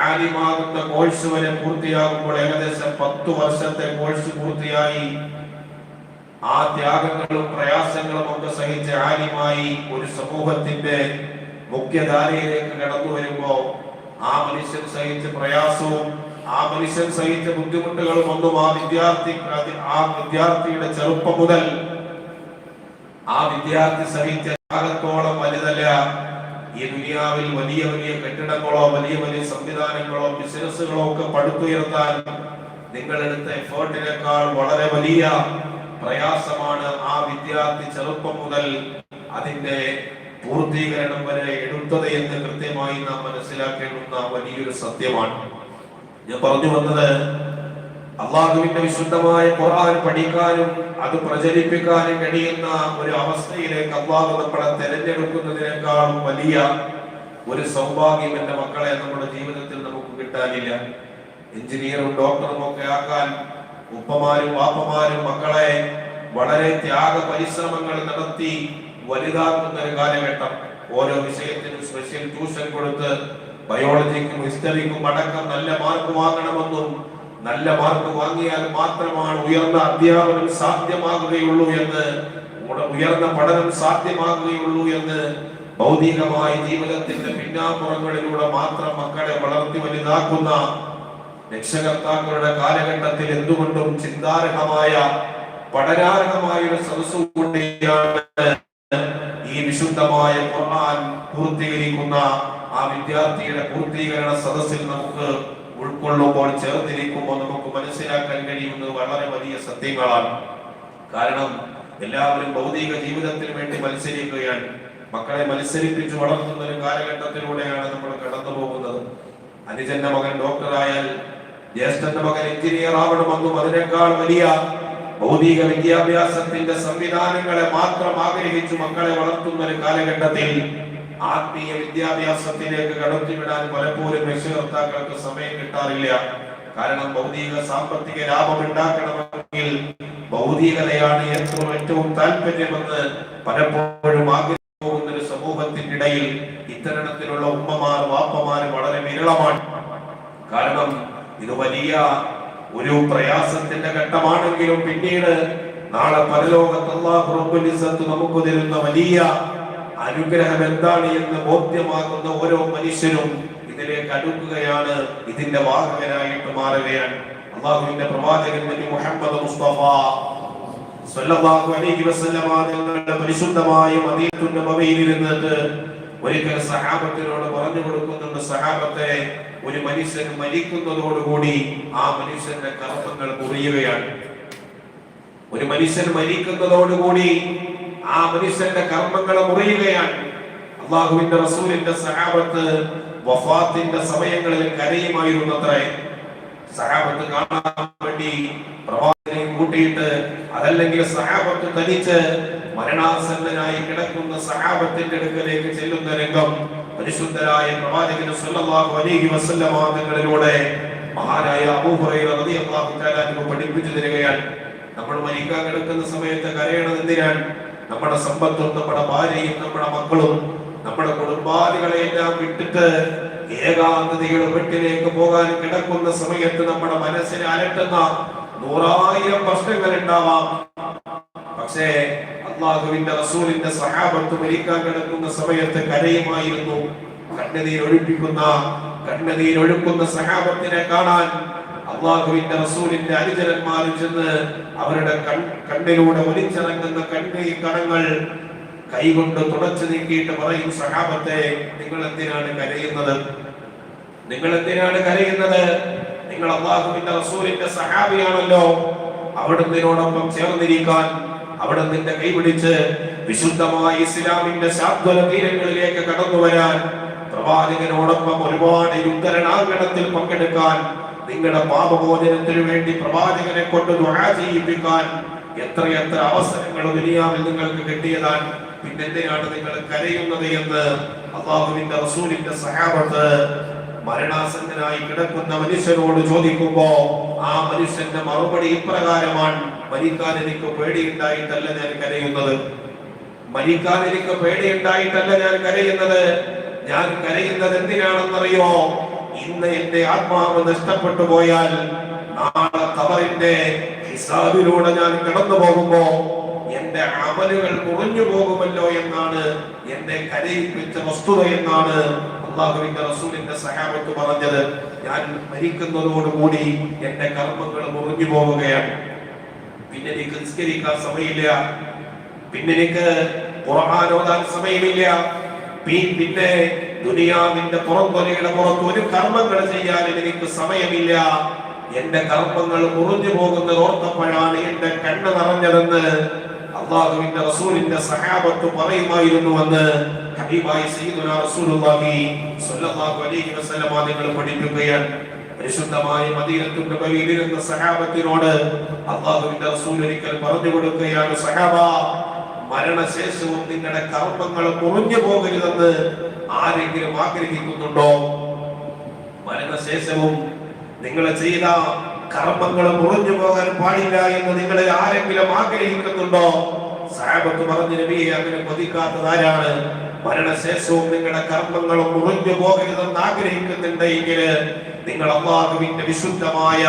ആലിമാകുന്ന കോഴ്സ് വരെ പൂർത്തിയാകുമ്പോൾ ഏകദേശം 10 വർഷത്തെ കോഴ്സ് പൂർത്തിയായി ആ ത്യാഗങ്ങളും പ്രയാസങ്ങളും ഒക്കെ സഹിച്ച് ആലിമായി ഒരു സമൂഹത്തിന്റെ മുഖ്യധാരയിലേക്ക് കടന്നു വരുമ്പോ ആ മനുഷ്യൻ സഹിച്ച പ്രയാസവും ആ മനുഷ്യൻ സഹിച്ച ബുദ്ധിമുട്ടുകളും ഒന്നും ആ വിദ്യാർത്ഥിയുടെ ചെറുപ്പം മുതൽ ആ വിദ്യാർത്ഥി സഹിച്ച ത്യാഗത്തോളം വലുതല്ല. ഈ ദുനിയാവിൽ വലിയ വലിയ കെട്ടിടങ്ങളോ വലിയ വലിയ സംവിധാനങ്ങളോ ബിസിനസ്സുകളോ ഒക്കെ പടുത്തുയർത്താൻ നിങ്ങളെടുത്ത എഫേർട്ടിനേക്കാൾ വളരെ വലിയ പ്രയാസമാണ് ആ വിദ്യാർത്ഥി ചെറുപ്പം മുതൽ അതിന്റെ പൂർത്തീകരണം വരെ എടുത്തത് എന്ന് കൃത്യമായി നാം മനസ്സിലാക്കേണ്ടുന്ന വലിയൊരു സത്യമാണ്. ഞാൻ പറഞ്ഞു വന്നത്, അള്ളാഹുവിന്റെ വിശുദ്ധമായ ഖുർആൻ പഠിക്കാനും അത് പ്രചരിപ്പിക്കാനും കഴിയുന്ന ഒരു അവസ്ഥയിലേക്ക് അള്ളാഹു നമ്മളെ തെരഞ്ഞെടുക്കുന്നതിനേക്കാളും വലിയ ഒരു സൗഭാഗ്യം എന്റെ മക്കളെ നമ്മുടെ ജീവിതത്തിൽ നമുക്ക് കിട്ടാനില്ല. എഞ്ചിനീയറും ഡോക്ടറും ഒക്കെ ആക്കാൻ ഉപ്പമാരും വാപ്പമാരും മക്കളെ വളരെ ത്യാഗ പരിശ്രമങ്ങൾ നടത്തി വലുതാക്കുന്ന ഒരു കാലഘട്ടം. ഓരോ വിഷയത്തിനും സ്പെഷ്യൽ ട്യൂഷൻ കൊടുത്ത് ബയോളജിക്കും ഹിസ്റ്ററിക്കും അടക്കം നല്ല മാർക്ക് വാങ്ങണമെന്നും നല്ല മാർക്ക് വാങ്ങിയാൽ മാത്രമാണ് ഉയർന്ന അധ്യാപനം സാധ്യമാകുകയുള്ളൂ എന്ന്, ഉയർന്ന പഠനം സാധ്യമാകുകയുള്ളൂ എന്ന് ഭൗതികമായ ജീവിതത്തിന്റെ പിന്നാമ്പുറങ്ങളിലൂടെ മാത്രം മക്കളെ വളർത്തി വലുതാക്കുന്ന രക്ഷകർത്താക്കളുടെ കാലഘട്ടത്തിൽ എന്തുകൊണ്ടും ചിന്താർഹമായ പഠനാർഹമായ ഒരു സദസ്സ് കൂടിയാണ് ഈ വിശുദ്ധമായ ഖുർആൻ പൂർത്തീകരിക്കുന്ന ആ വിദ്യാർത്ഥിയുടെ പൂർത്തീകരണ സദസ്സിൽ നമുക്ക് ഉൾക്കൊള്ളുമ്പോൾ ചേർന്നിരിക്കുമ്പോൾ നമുക്ക് മനസ്സിലാക്കാൻ കഴിയുന്നത് വളരെ വലിയ സത്യങ്ങളാണ്. കാരണം എല്ലാവരും ഭൗതിക ജീവിതത്തിന് വേണ്ടി മത്സരിക്കുകയാണ്. മക്കളെ മത്സരിപ്പിച്ച് വളർത്തുന്ന ഒരു കാലഘട്ടത്തിലൂടെയാണ് നമ്മൾ കടന്നു പോകുന്നത്. അനുജന്റെ മകൻ ഡോക്ടറായാൽ ജ്യേഷ്ഠന്റെ മകൻ എഞ്ചിനീയർ ആവണമെന്നും അതിനേക്കാൾ വലിയ ഭൗതിക വിദ്യാഭ്യാസത്തിന്റെ സംവിധാനങ്ങളെ മാത്രം ആഗ്രഹിച്ചു മക്കളെ വളർത്തുന്ന ഒരു കാലഘട്ടത്തിൽ ആത്മീയ വിദ്യാഭ്യാസത്തിലേക്ക് കടത്തിവിടാൻ പലപ്പോഴും രക്ഷകർത്താക്കൾക്ക് സമയം കിട്ടാറില്ല. കാരണം ഭൗതിക സാമ്പത്തിക ലാഭം ഉണ്ടാക്കണമെങ്കിൽ ഭൗതികതയാണ് ഏറ്റവും താല്പര്യമെന്ന് പലപ്പോഴും ആഗ്രഹിക്കുന്ന ഒരു സമൂഹത്തിനിടയിൽ ഇത്തരണത്തിലുള്ള ഉമ്മമാർ വാപ്പമാർ വളരെ വിരളമാണ്. കാരണം ഇത് വലിയ ഒരു പ്രയാസത്തിന്റെ ഘട്ടമാണെങ്കിലും പിന്നീട് നാളെ പരലോകത്ത് അല്ലാഹു റബ്ബുൽ ഇസ്സത്ത് നമുക്ക് തരുന്ന വലിയ അനുഗ്രഹം എന്താണ് എന്ന് ബോധ്യമാകുന്ന ഓരോ മനുഷ്യരും ഇതിലേക്ക് അടുക്കുകയാണ്, ഇതിന്റെ വാഹകരായിട്ട് മാറുകയാണ്. അല്ലാഹുവിന്റെ പ്രവാചകൻ നബി മുഹമ്മദ് മുസ്തഫ സ്വല്ലല്ലാഹു അലൈഹി വസല്ലം തങ്ങളുടെ പരിശുദ്ധമായ മദീനത്തുൻ നബവിയിൽ ഇരുന്നിട്ട് ഒരിക്കൽ സഹാബത്തിനോട് പറഞ്ഞു കൊടുക്കുന്നുണ്ട്, സഹാബത്തെ, ഒരു മനുഷ്യൻ മരിക്കുന്നതോടുകൂടി ആ മനുഷ്യന്റെ കർമ്മങ്ങൾ മുറിയുകയാണ്. ഒരു മനുഷ്യൻ മരിക്കുന്നതോടുകൂടി ആ മനുഷ്യന്റെ കർമ്മങ്ങൾ മുറിയുകയാണ്. അള്ളാഹുവിന്റെ റസൂലിന്റെ സഹാബത്ത് വഫാത്തിന്റെ സമയങ്ങളിൽ കരയുമായിരുന്നത്രേ. സഹാബത്ത് കാണാൻ വേണ്ടി പ്രവാചകനെ കൂട്ടിയിട്ട്, അതല്ലെങ്കിൽ സഹാബത്ത് തനിച്ച് മരണാസന്നനായി കിടക്കുന്ന സഹാബത്തിന്റെ അടുക്കലേക്ക് ചെല്ലുന്ന രംഗം പരിശുദ്ധരായ പ്രവാചകൻ സല്ലല്ലാഹു അലൈഹി വസല്ലമ തങ്ങളിലൂടെ മഹാനായ അബൂ ഹുറൈറ റളിയല്ലാഹു തആല അൻഹു പഠിപ്പിച്ചു തരികയാണ്. നമ്മൾ മരിക്കാൻ കിടക്കുന്ന സമയത്ത് കരയണത് എന്തിനാണ്? നമ്മുടെ സമ്പത്തും നമ്മുടെ ഭാര്യയും നമ്മുടെ മക്കളും നമ്മുടെ കുടുംബാദികളെ എല്ലാം വിട്ടിട്ട് ഏകാന്തതയുടെ വീട്ടിലേക്ക് പോകാൻ കിടക്കുന്ന സമയത്ത് നമ്മുടെ മനസ്സിനെ അലട്ടുന്ന 100,000 പ്രശ്നങ്ങൾ ഉണ്ടാവാം. പക്ഷേ അല്ലാഹുവിന്റെ റസൂലിന്റെ സഹാബത്ത് മരിക്കാൻ കിടക്കുന്ന സമയത്ത് കരയുമായിരുന്നു. കണ്ണുനീരൊഴുക്കുന്ന സഹാബത്തിനെ കാണാൻ അല്ലാഹുവിന്റെ റസൂലിന്റെ അനുചരന്മാർ ചെന്ന് അവരുടെ കണ്ണിലൂടെ ഒലിച്ചിറങ്ങുന്ന കണ്ണീർ കണങ്ങൾ കൈകൊണ്ട് തുടച്ചു നീക്കിയിട്ട് പറയും, സഹാബത്തെ, നിങ്ങൾ എന്തിനാണ് കരയുന്നത്? നിങ്ങൾ അല്ലാഹുവിന്റെ റസൂലിന്റെ സഹാബിയാണല്ലോ. അവിടുന്നതിനോടൊപ്പം ചേർന്നിരിക്കാൻ, അവിടുന്ന് കൈപിടിച്ച് വിശുദ്ധമായ ഇസ്ലാമിന്റെ ശാശ്വത തീരങ്ങളിലേക്ക് കടന്നു വരാൻ, പ്രവാചകനോടൊപ്പം ഒരുപാട് യുദ്ധരണാങ്കണത്തിൽ പങ്കെടുക്കാൻ, നിങ്ങളുടെ പാപമോചനത്തിനു വേണ്ടി പ്രവാചകനെ കൊണ്ട് ദുആ ചെയ്യിപ്പിക്കാൻ എത്രയെത്ര അവസരങ്ങൾ ദുനിയാവിൽ നിങ്ങൾക്ക് കിട്ടിയതാണ്. പിന്നെന്തിനാണ് നിങ്ങൾ കരയുന്നത് എന്ന് അല്ലാഹുവിന്റെ റസൂലിന്റെ സഹാബത്ത് മരണാസന്നനായി കിടക്കുന്ന മനുഷ്യനോട് ചോദിക്കുമ്പോ ആ മനുഷ്യന്റെ മറുപടി ഇപ്രകാരമാണ്: മരിക്കാൻ എനിക്ക് പേടിയുണ്ടായിട്ടല്ല ഞാൻ കരയുന്നത്. ഞാൻ കരയുന്നത് എന്തിനാണെന്നറിയോ? ഇന്ന് എന്റെ ആത്മാവ് നഷ്ടപ്പെട്ടു പോയാൽ നാളെ ഖബറിന്റെ ഹിസാബിലൂടെ ഞാൻ കടന്നു പോകുമ്പോ എന്റെ അമലുകൾ മുറിഞ്ഞു പോകുമല്ലോ എന്നാണ് എന്നെ കരയിപ്പിച്ച വസ്തുത എന്നാണ് അല്ലാഹുവിന്റെ റസൂലിന്റെ സഹാബത്ത് പറഞ്ഞത്. ഞാൻ മരിക്കുന്നതോടുകൂടി എന്റെ കർമ്മങ്ങൾ മുറിഞ്ഞു പോവുകയാണ്. പിന്നെ എനിക്ക് നിസ്കരിക്കാൻ സമയമില്ല, പിന്നെ എനിക്ക് ഖുർആൻ ഓതാൻ സമയമില്ല, പിന്നെ ദുനിയാവിന്റെ പുറത്തൊലിയുടെ പുറത്ത് ഒരു കർമ്മങ്ങൾ ചെയ്യാൻ എനിക്ക് സമയമില്ല. എന്റെ കർമ്മങ്ങൾ മുറിഞ്ഞു പോകുന്നത് ഓർത്തപ്പോഴാണ് എന്റെ കണ്ണ് നിറഞ്ഞതെന്ന് അല്ലാഹുവിന്റെ റസൂലിന്റെ സഹാബത്ത് പറയുമായിരുന്നുവെന്ന് ഹബീബായ സയ്യിദുനാ റസൂലുള്ളാഹി സ്വല്ലല്ലാഹു അലൈഹി വസല്ലം നിങ്ങൾ പഠിപ്പിക്കുകയാണ്. പരിശുദ്ധമായ മദീനത്തുൽ നബവിയിൽ ഇരുന്ന സഹാബത്തിനോട് അല്ലാഹുവിന്റെ റസൂൽ ഒരിക്കൽ പറഞ്ഞു കൊടുക്കുകയാണ്, സഹാബ, മരണശേഷവും നിങ്ങളുടെ കർമ്മങ്ങൾ മുറിഞ്ഞു പോകരുതെന്ന് ആരെങ്കിലും ആഗ്രഹിക്കുന്നുണ്ടോ? മരണശേഷവും നിങ്ങൾ ചെയ്ത കർമ്മങ്ങൾ മുറിഞ്ഞു പോകാൻ പാടില്ല എന്ന് നിങ്ങൾ ആരെങ്കിലും ആഗ്രഹിക്കുന്നുണ്ടോ? സഹാബത്ത് പറഞ്ഞു, നബിയെ, അങ്ങനെ കൊതിക്കാത്തതാരാണ്? മരണശേഷവും നിങ്ങളുടെ കർമ്മങ്ങൾ മുറിഞ്ഞു പോകരുതെന്ന് ആഗ്രഹിക്കുന്നുണ്ടെങ്കിൽ നിങ്ങൾ അല്ലാഹുവിന്റെ വിശുദ്ധമായ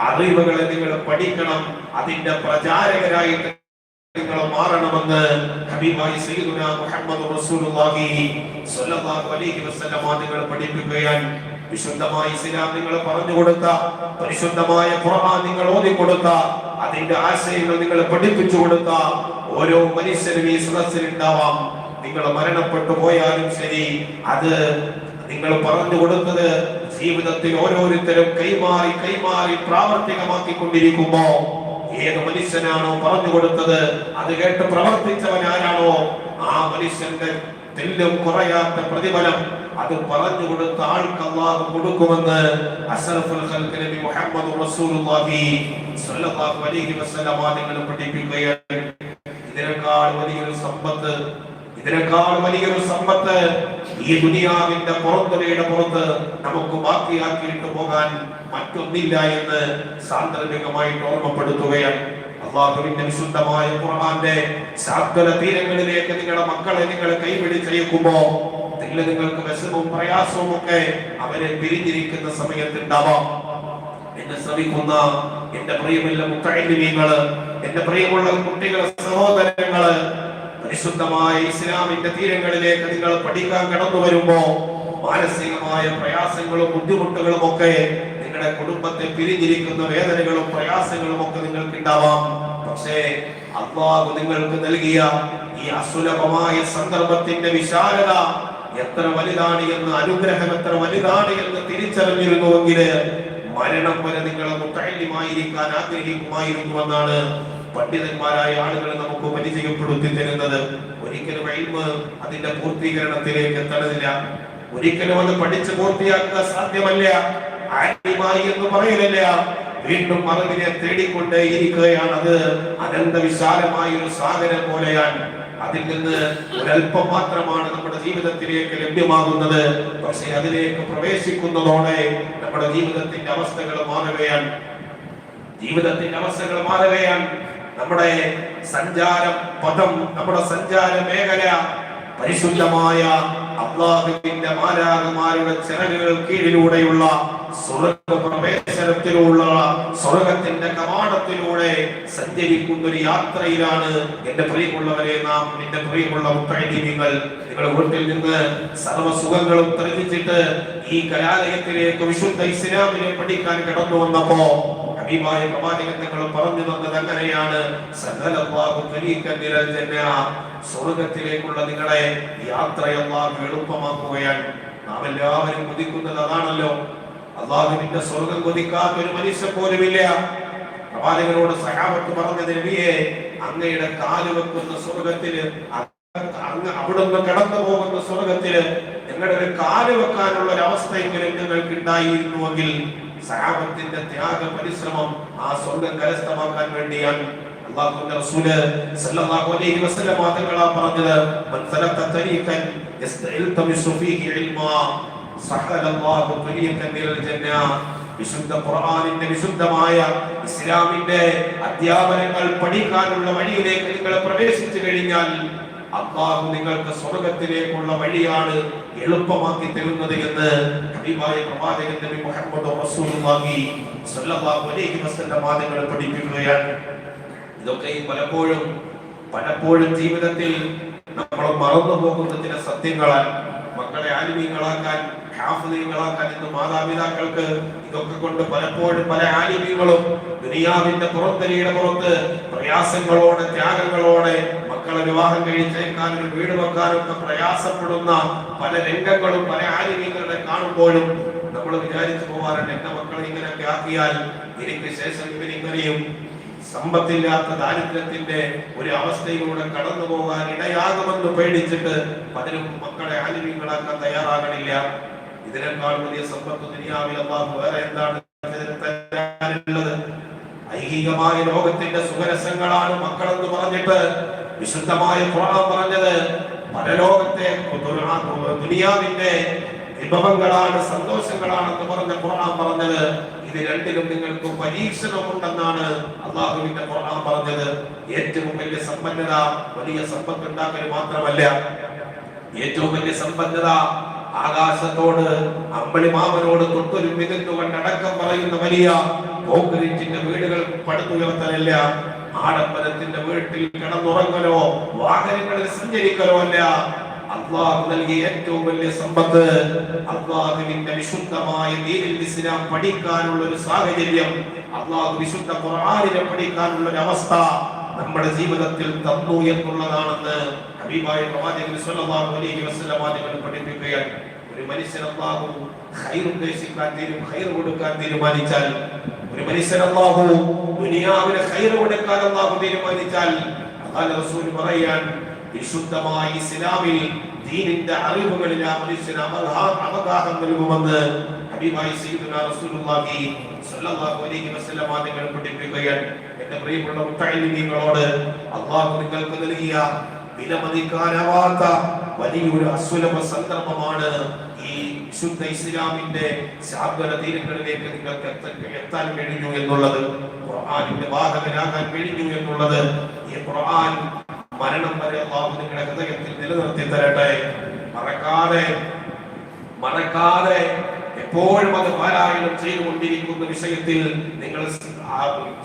അറിവുകളെ നിങ്ങൾ പഠിക്കണം, അതിന്റെ പ്രചാരകരായിട്ട് നിങ്ങൾ മാറണമെന്ന് ഹബീബായ സയ്യിദുനാ മുഹമ്മദ് റസൂലുള്ളാഹി സ്വല്ലല്ലാഹു അലൈഹി വസല്ലം നിങ്ങൾ പഠിപ്പിക്കുകയാണ്. വിശുദ്ധമായ ഇസ്ലാം നിങ്ങൾ പറഞ്ഞു കൊടുത്ത, പരിശുദ്ധമായ ഖുർആൻ നിങ്ങൾ ഓതി കൊടുത്ത, അതിന്റെ ആശയങ്ങൾ നിങ്ങൾ പഠിപ്പിച്ചു കൊടുത്ത ഓരോ മനുഷ്യരും ഈ സദസ്സിൽ ഉണ്ടാവാം. നിങ്ങൾ മരണപ്പെട്ടു പോയാലും ശരി, അത് നിങ്ങൾ പറഞ്ഞു കൊടുത്തത് ജീവിതത്തിൽ ഓരോരുത്തരും കൈമാറി പ്രാവർത്തികമാക്കിക്കൊണ്ടിരിക്കുമ്പോ ഏത് മനുഷ്യനാണോ പറഞ്ഞു കൊടുത്തത് അത് കേട്ട് പ്രവർത്തിച്ചവൻ ആരാണോ ആ മനുഷ്യന്റെ തെല്ലും കുറയാത്ത പ്രതിഫലം അത് പറഞ്ഞു കൊടുത്ത ആൾക്ക് അല്ലാഹു കൊടുക്കുമെന്ന് അസ്റഫുൽ ഖൽഖ് നബി മുഹമ്മദ് റസൂലുള്ളാഹി സ്വല്ലല്ലാഹു അലൈഹി വസല്ലം നിങ്ങൾ പഠിപ്പിക്കുകയാണ്. ഇതിനേക്കാൾ വലിയൊരു സമ്പത്ത് ഈ ദുനിയാവിന്റെ പുറത്തൊലിയുടെ പുറത്ത് നമുക്ക് ബാക്കിയാക്കിയിട്ട് പോകാൻ മറ്റൊന്നില്ല എന്ന് സാന്ദർഭികമായിട്ട് ഓർമ്മപ്പെടുത്തുകയാണ്. അല്ലാഹുവിന്റെ വിശുദ്ധമായ ഖുർആന്റെ ശാശ്വത തീരങ്ങളിലേക്ക് നിങ്ങളുടെ മക്കളെ നിങ്ങൾ കൈപിടിച്ചയക്കുമ്പോ നിങ്ങൾക്ക് വിഷമവും പ്രയാസവും ഒക്കെ അവരെ പിരിഞ്ഞിരിക്കുന്ന സമയത്തുണ്ടാവാം. എന്നെ ശ്രമിക്കുന്ന എന്റെ പ്രിയമുള്ള മുത്തഅല്ലിമീങ്ങള്, എന്റെ പ്രിയമുള്ള കുട്ടികളെ, സഹോദരങ്ങള്, പരിശുദ്ധമായ ഇസ്ലാമിന്റെ തീരങ്ങളിലേക്ക് നിങ്ങൾ പഠിക്കാൻ കടന്നു വരുമ്പോ മാനസികമായ പ്രയാസങ്ങളും ബുദ്ധിമുട്ടുകളും ഒക്കെ നിങ്ങളുടെ കുടുംബത്തെ പിരിഞ്ഞിരിക്കുന്ന വേദനകളും പ്രയാസങ്ങളും ഒക്കെ നിങ്ങൾക്ക് ഉണ്ടാവാം. പക്ഷേ അല്ലാഹു നിങ്ങൾക്ക് നൽകിയ ഈ അസുലഭമായ സന്ദർഭത്തിന്റെ വിശാലത എത്ര വലുതാണ് എന്ന്, അനുഗ്രഹം എത്ര വലുതാണ് എന്ന് തിരിച്ചറിഞ്ഞിരുന്നുവെങ്കിൽ മരണം വരെ നിങ്ങൾ മുത്തഅല്ലിമായിരിക്കാൻ ആഗ്രഹിക്കുമായിരുന്നുവെന്നാണ് പണ്ഡിതന്മാരായ ആളുകൾ നമുക്ക് പരിചയപ്പെടുത്തി തരുന്നത്. ഒരിക്കലും ഇൽമ് അതിന്റെ പൂർത്തീകരണത്തിലേക്ക് എത്തണമെന്നില്ല, ഒരിക്കലും അത് പഠിച്ച് പൂർത്തിയാക്കുക സാധ്യമല്ല. ആലിമായി എന്ന് പറയലില്ല, വീണ്ടും അറിവിനെ തേടിക്കൊണ്ടേ ഇരിക്കുകയാണ്. അത് അനന്ത വിശാലമായ ഒരു സാഗരം പോലെയാണ്. അതിൽ നിന്ന് ഒരല്പം മാത്രമാണ് നമ്മുടെ ജീവിതത്തിലേക്ക് ലഭ്യമാകുന്നത്. പക്ഷെ അതിലേക്ക് പ്രവേശിക്കുന്നതോടെ നമ്മുടെ ജീവിതത്തിന്റെ അവസ്ഥകൾ മാറുകയാണ്. നമ്മുടെ സഞ്ചാരം പദം, നമ്മുടെ സഞ്ചാര മേഖല പരിശുദ്ധമായ അല്ലാഹുവിന്റെ മാലാഖമാരുടെ ചിറകുകൾ കീഴിലൂടെയുള്ള സ്വർഗ്ഗപ്രവേശനത്തിലുള്ള സ്വർഗത്തിന്റെ കവാടത്തിലൂടെ സഞ്ചരിക്കുന്ന ഒരു യാത്രയിലാണ് എന്റെ പ്രിയമുള്ളവരെ നാം, എന്റെ പ്രിയമുള്ള മുത്തഅല്ലിമീങ്ങൾ, നിങ്ങളുടെ വീട്ടിൽ നിന്ന് സർവ്വ സുഖങ്ങളും തെളിയിച്ചിട്ട് ഈ കലാലയത്തിലേക്ക് വിശുദ്ധ ഇസ്ലാമിനെ പഠിക്കാൻ കടന്നു വന്നപ്പോ ഹബീബായ പ്രവാചകൻ തങ്ങൾ പറഞ്ഞു തന്നത് അങ്ങനെയാണ്. സല്ലല്ലാഹു അലൈഹി വസല്ലം, സ്വർഗത്തിലേക്കുള്ള നിങ്ങളെ യാത്ര അല്ലാഹു എളുപ്പമാക്കുകയാണ്. നാം എല്ലാവരും കൊതിക്കുന്നത് അതാണല്ലോ. അല്ലാഹുവിന്റെ സ്വർഗം കൊതിക്കാത്ത ഒരു മനുഷ്യൻ പോലുമില്ല. പ്രവാചകനോട് സഹാബത്ത് പറഞ്ഞത്, നബിയെ, അങ്ങയുടെ കാല് വെക്കുന്ന സ്വർഗത്തില്, അങ്ങ് അവിടുന്ന് കടന്നു പോകുന്ന സ്വർഗത്തില് നിങ്ങളുടെ ഒരു കാല് വെക്കാനുള്ള ഒരു അവസ്ഥയെങ്കിലും നിങ്ങൾക്ക് ഉണ്ടായിരുന്നുവെങ്കിൽ സഹാബത്തിന്റെ ത്യാഗ പരിശ്രമം ആ സ്വർഗം കരസ്ഥമാക്കാൻ വേണ്ടിയാണ്. അല്ലാഹുവിന്റെ റസൂല് സല്ലല്ലാഹു അലൈഹി വസല്ലം തങ്ങളാ പറഞ്ഞത്, മൻ സലക തരീഖൻ യസ്തഇൽതമിസു ഫീഹി ഇൽമാ സഹലല്ലാഹു തരീഖൻ ഇലൽ ജന്ന. വിശുദ്ധ ഖുർആനിന്റെ വിശുദ്ധമായ ഇസ്ലാമിന്റെ അധ്യാപനങ്ങൾ പഠിക്കാനുള്ള വഴിയിലേക്ക് നിങ്ങൾ പ്രവേശിച്ചു കഴിഞ്ഞാൽ അല്ലാഹു നിങ്ങൾക്ക് സ്വർഗ്ഗത്തിലേക്കുള്ള വഴിയാണ് എളുപ്പമാക്കി തരുന്നത് എന്ന് ഹബീബായ പ്രവാചകൻ നബി മുഹമ്മദ് റസൂലുള്ളാഹി സ്വല്ലല്ലാഹു അലൈഹി വസല്ലം തങ്ങൾ പഠിപ്പിക്കുകയാണ്. ഇതൊക്കെ പലപ്പോഴും ജീവിതത്തിൽ നമ്മൾ മറന്നു പോകുന്ന ചില സത്യങ്ങളാണ്. മക്കളെ ആലിമീങ്ങളാക്കാൻ, ഹാഫിളീങ്ങളാക്കാൻ ഇന്ന് മാതാപിതാക്കൾക്ക് ഇതൊക്കെ കൊണ്ട് പലപ്പോഴും പല ആലിമീങ്ങളും ദുനിയാവിന്റെ പുറത്തരിയുടെ പുറത്ത് പ്രയാസങ്ങളോടെ, ത്യാഗങ്ങളോടെ മക്കളെ വിവാഹം കഴിച്ചേക്കാനും ഒരു വീട് വെക്കാനും ഒക്കെ പ്രയാസപ്പെടുന്ന പല രംഗങ്ങളും പല ആലിമീങ്ങളുടെ കാണുമ്പോഴും നമ്മൾ വിചാരിച്ചു പോകാറുണ്ട്, എന്റെ മക്കളെ ഇങ്ങനെയൊക്കെ ആക്കിയാൽ എനിക്ക് ശേഷം ഇവരിങ്ങനെയും സമ്പത്തില്ലാത്ത ദാരിദ്ര്യത്തിന്റെ ഒരു അവസ്ഥയിലൂടെ കടന്നു പോകാൻ ഇടയാകുമെന്ന് പേടിച്ചിട്ട് പലരും മക്കളെ ആലിമീങ്ങളാക്കാൻ തയ്യാറാകണില്ല. ഇതിനേക്കാൾ വലിയ സമ്പത്ത് ദുനിയാവിൽ അല്ലാഹു വേറെ എന്താണ് തരാനുള്ളത്? ഐഹികമായ ലോകത്തിന്റെ സുഖരസങ്ങളാണ് മക്കളെന്ന് പറഞ്ഞിട്ട് വിശുദ്ധമായ ഖുർആൻ പറഞ്ഞത്. പരലോകത്തെ ദുനിയാവിന്റെ വിഭവങ്ങളാണ്, സന്തോഷങ്ങളാണെന്ന് പറഞ്ഞ ഖുർആൻ പറഞ്ഞത്. ഇത് രണ്ടിലും നിങ്ങൾക്ക് പരീക്ഷണമുണ്ടെന്നാണ് അല്ലാഹുവിന്റെ ഖുർആൻ പറഞ്ഞത്. ഏറ്റവും വലിയ സമ്പന്നത വലിയ സമ്പത്ത് ഉണ്ടാക്കൽ മാത്രമല്ല, ഏറ്റവും വലിയ സമ്പന്നത ആകാശത്തോട് അമ്പളി മാമനോട് തൊട്ടൊരു മികന്നുകൊണ്ട് അടക്കം പറയുന്ന വലിയ കോൺക്രീറ്റിന്റെ വീടുകൾ പടുത്തുയർത്തലല്ല, ആഡംബരത്തിന്റെ വീട്ടിൽ കിടന്നുറങ്ങലോ വാഹനങ്ങളിൽ സഞ്ചരിക്കലോ അല്ല. അല്ലാഹു നൽകിയ ഏറ്റവും വലിയ സമ്പത്ത് അല്ലാഹുവിന്റെ വിശുദ്ധമായ ദീനുൽ ഇസ്ലാം പഠിക്കാനുള്ള ഒരു സാഹചര്യം, അല്ലാഹു വിശുദ്ധ ഖുർആനിനെ പഠിക്കാനുള്ള ഒരു അവസ്ഥ നമ്മുടെ ജീവിതത്തിൽ തന്നു എന്നുള്ളതാണെന്ന് ഹബീബായ പ്രവാചകൻ സ്വല്ലല്ലാഹു അലൈഹി വസല്ലം തങ്ങൾ പഠിപ്പിക്കുകയാണ്. ഒരു മനുഷ്യൻ അല്ലാഹു ഖൈർ ഉദ്ദേശിക്കാൻ ഖൈർ കൊടുക്കാൻ തീരുമാനിച്ചാൽ, ഒരു മനുഷ്യൻ അല്ലാഹു ദുനിയാവിലെ ഖൈർ കൊടുക്കാൻ അല്ലാഹു തീരുമാനിച്ചാൽ, അല്ലാഹുവിന്റെ റസൂൽ പറയാൻ വിശുദ്ധമായ ഇസ്ലാമിൽ ദീനിന്റെ അറിവുകളിൽ ആ മനുഷ്യന് അവഗാഹം നൽകുമെന്ന് ഹബീബായ സയ്യിദുനാ റസൂലുള്ളാഹി സ്വല്ലല്ലാഹു അലൈഹി വസല്ലം തങ്ങൾ പഠിപ്പിക്കുകയാണ്. എന്റെ പ്രിയപ്പെട്ട മുത്തഅല്ലിമീങ്ങളോട് അല്ലാഹു നിങ്ങൾക്ക് നൽകിയ വിലമതിക്കാനാവാത്ത വലിയൊരു അസുലഭ സന്ദർഭമാണ് ഈ വിശുദ്ധ ഇസ്ലാമിന്റെ ശാബ്ദ തീരങ്ങളിലേക്ക് നിങ്ങൾക്ക് എത്താൻ കഴിഞ്ഞു എന്നുള്ളത്, ഖുർആനിന്റെ വാഹകനാകാൻ കഴിഞ്ഞു എന്നുള്ളത്. ഈ ഖുർആൻ മരണം വരെ അല്ലാഹു നിങ്ങളുടെ ഹൃദയത്തിൽ നിലനിർത്തി തരട്ടെ. മറക്കാതെ എപ്പോഴും അത് പാരായണം ചെയ്തുകൊണ്ടിരിക്കുന്ന വിഷയത്തിൽ നിങ്ങൾ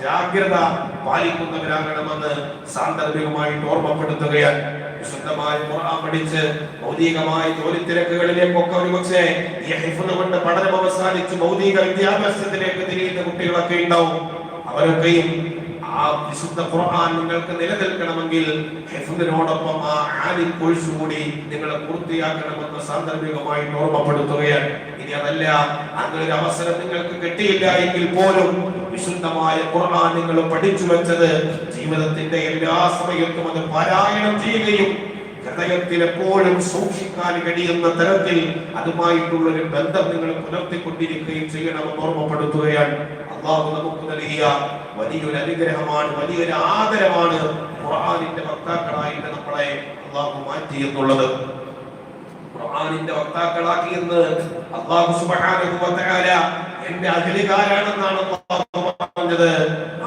ജാഗ്രത പാലിക്കുന്നവരാകണമെന്ന് സാന്ദർഭികമായിട്ട് ഓർമ്മപ്പെടുത്തുകയാണ്. വിശുദ്ധമായ ഖുർആൻ പഠിച്ച് ഭൗതികമായ ജോലി തിരക്കുകളിലേക്കൊക്കെ ഒരുപക്ഷെ ഈ ഹിഫ്ള് കൊണ്ട് പഠനം അവസാനിച്ച് ഭൗതിക വിദ്യാഭ്യാസത്തിലേക്ക് തിരിയുന്ന കുട്ടികളൊക്കെ ഉണ്ടാവും. അവരൊക്കെയും ആ വിശുദ്ധ ഖുർആൻ നിങ്ങൾക്ക് നിലനിൽക്കണമെങ്കിൽ ഹിഫ്ളിനോടൊപ്പം ആ ആലിം കോഴ്സ് കൂടി നിങ്ങൾ പൂർത്തിയാക്കണമെന്ന് സാന്ദർഭികമായിട്ട് ഓർമ്മപ്പെടുത്തുകയാണ്. ഇനി അതല്ല, അങ്ങനെ ഒരു അവസരം നിങ്ങൾക്ക് കിട്ടിയില്ല എങ്കിൽ പോലും വിശുദ്ധമായ ഖുർആൻ നിങ്ങൾ പഠിച്ചു വെച്ചത് ജീവിതത്തിന്റെ എല്ലാ സമയത്തും അത് പാരായണം ചെയ്യുകയും ഹൃദയത്തിൽ എപ്പോഴും സൂക്ഷിക്കാൻ കഴിയുന്ന തരത്തിൽ അതുമായിട്ടുള്ളൊരു ബന്ധം നിങ്ങൾ പുലർത്തിക്കൊണ്ടിരിക്കുകയും ചെയ്യണമെന്ന് ഓർമ്മപ്പെടുത്തുകയാണ്. അള്ളാഹു നമുക്ക് നൽകിയ വലിയൊരു അനുഗ്രഹമാണ്, വലിയൊരു ആദരവാണ് ഖുർആനിന്റെ വക്താക്കളായിട്ട് നമ്മളെ അള്ളാഹു മാറ്റി എന്നുള്ളത്. ഖുർആനിന്റെ വക്താക്കളാക്കിയെന്ന് അല്ലാഹു സുബ്ഹാനഹു വ തആല എന്റെ അഖിലുകാരാണെന്നാണ് അല്ലാഹു പറഞ്ഞത്.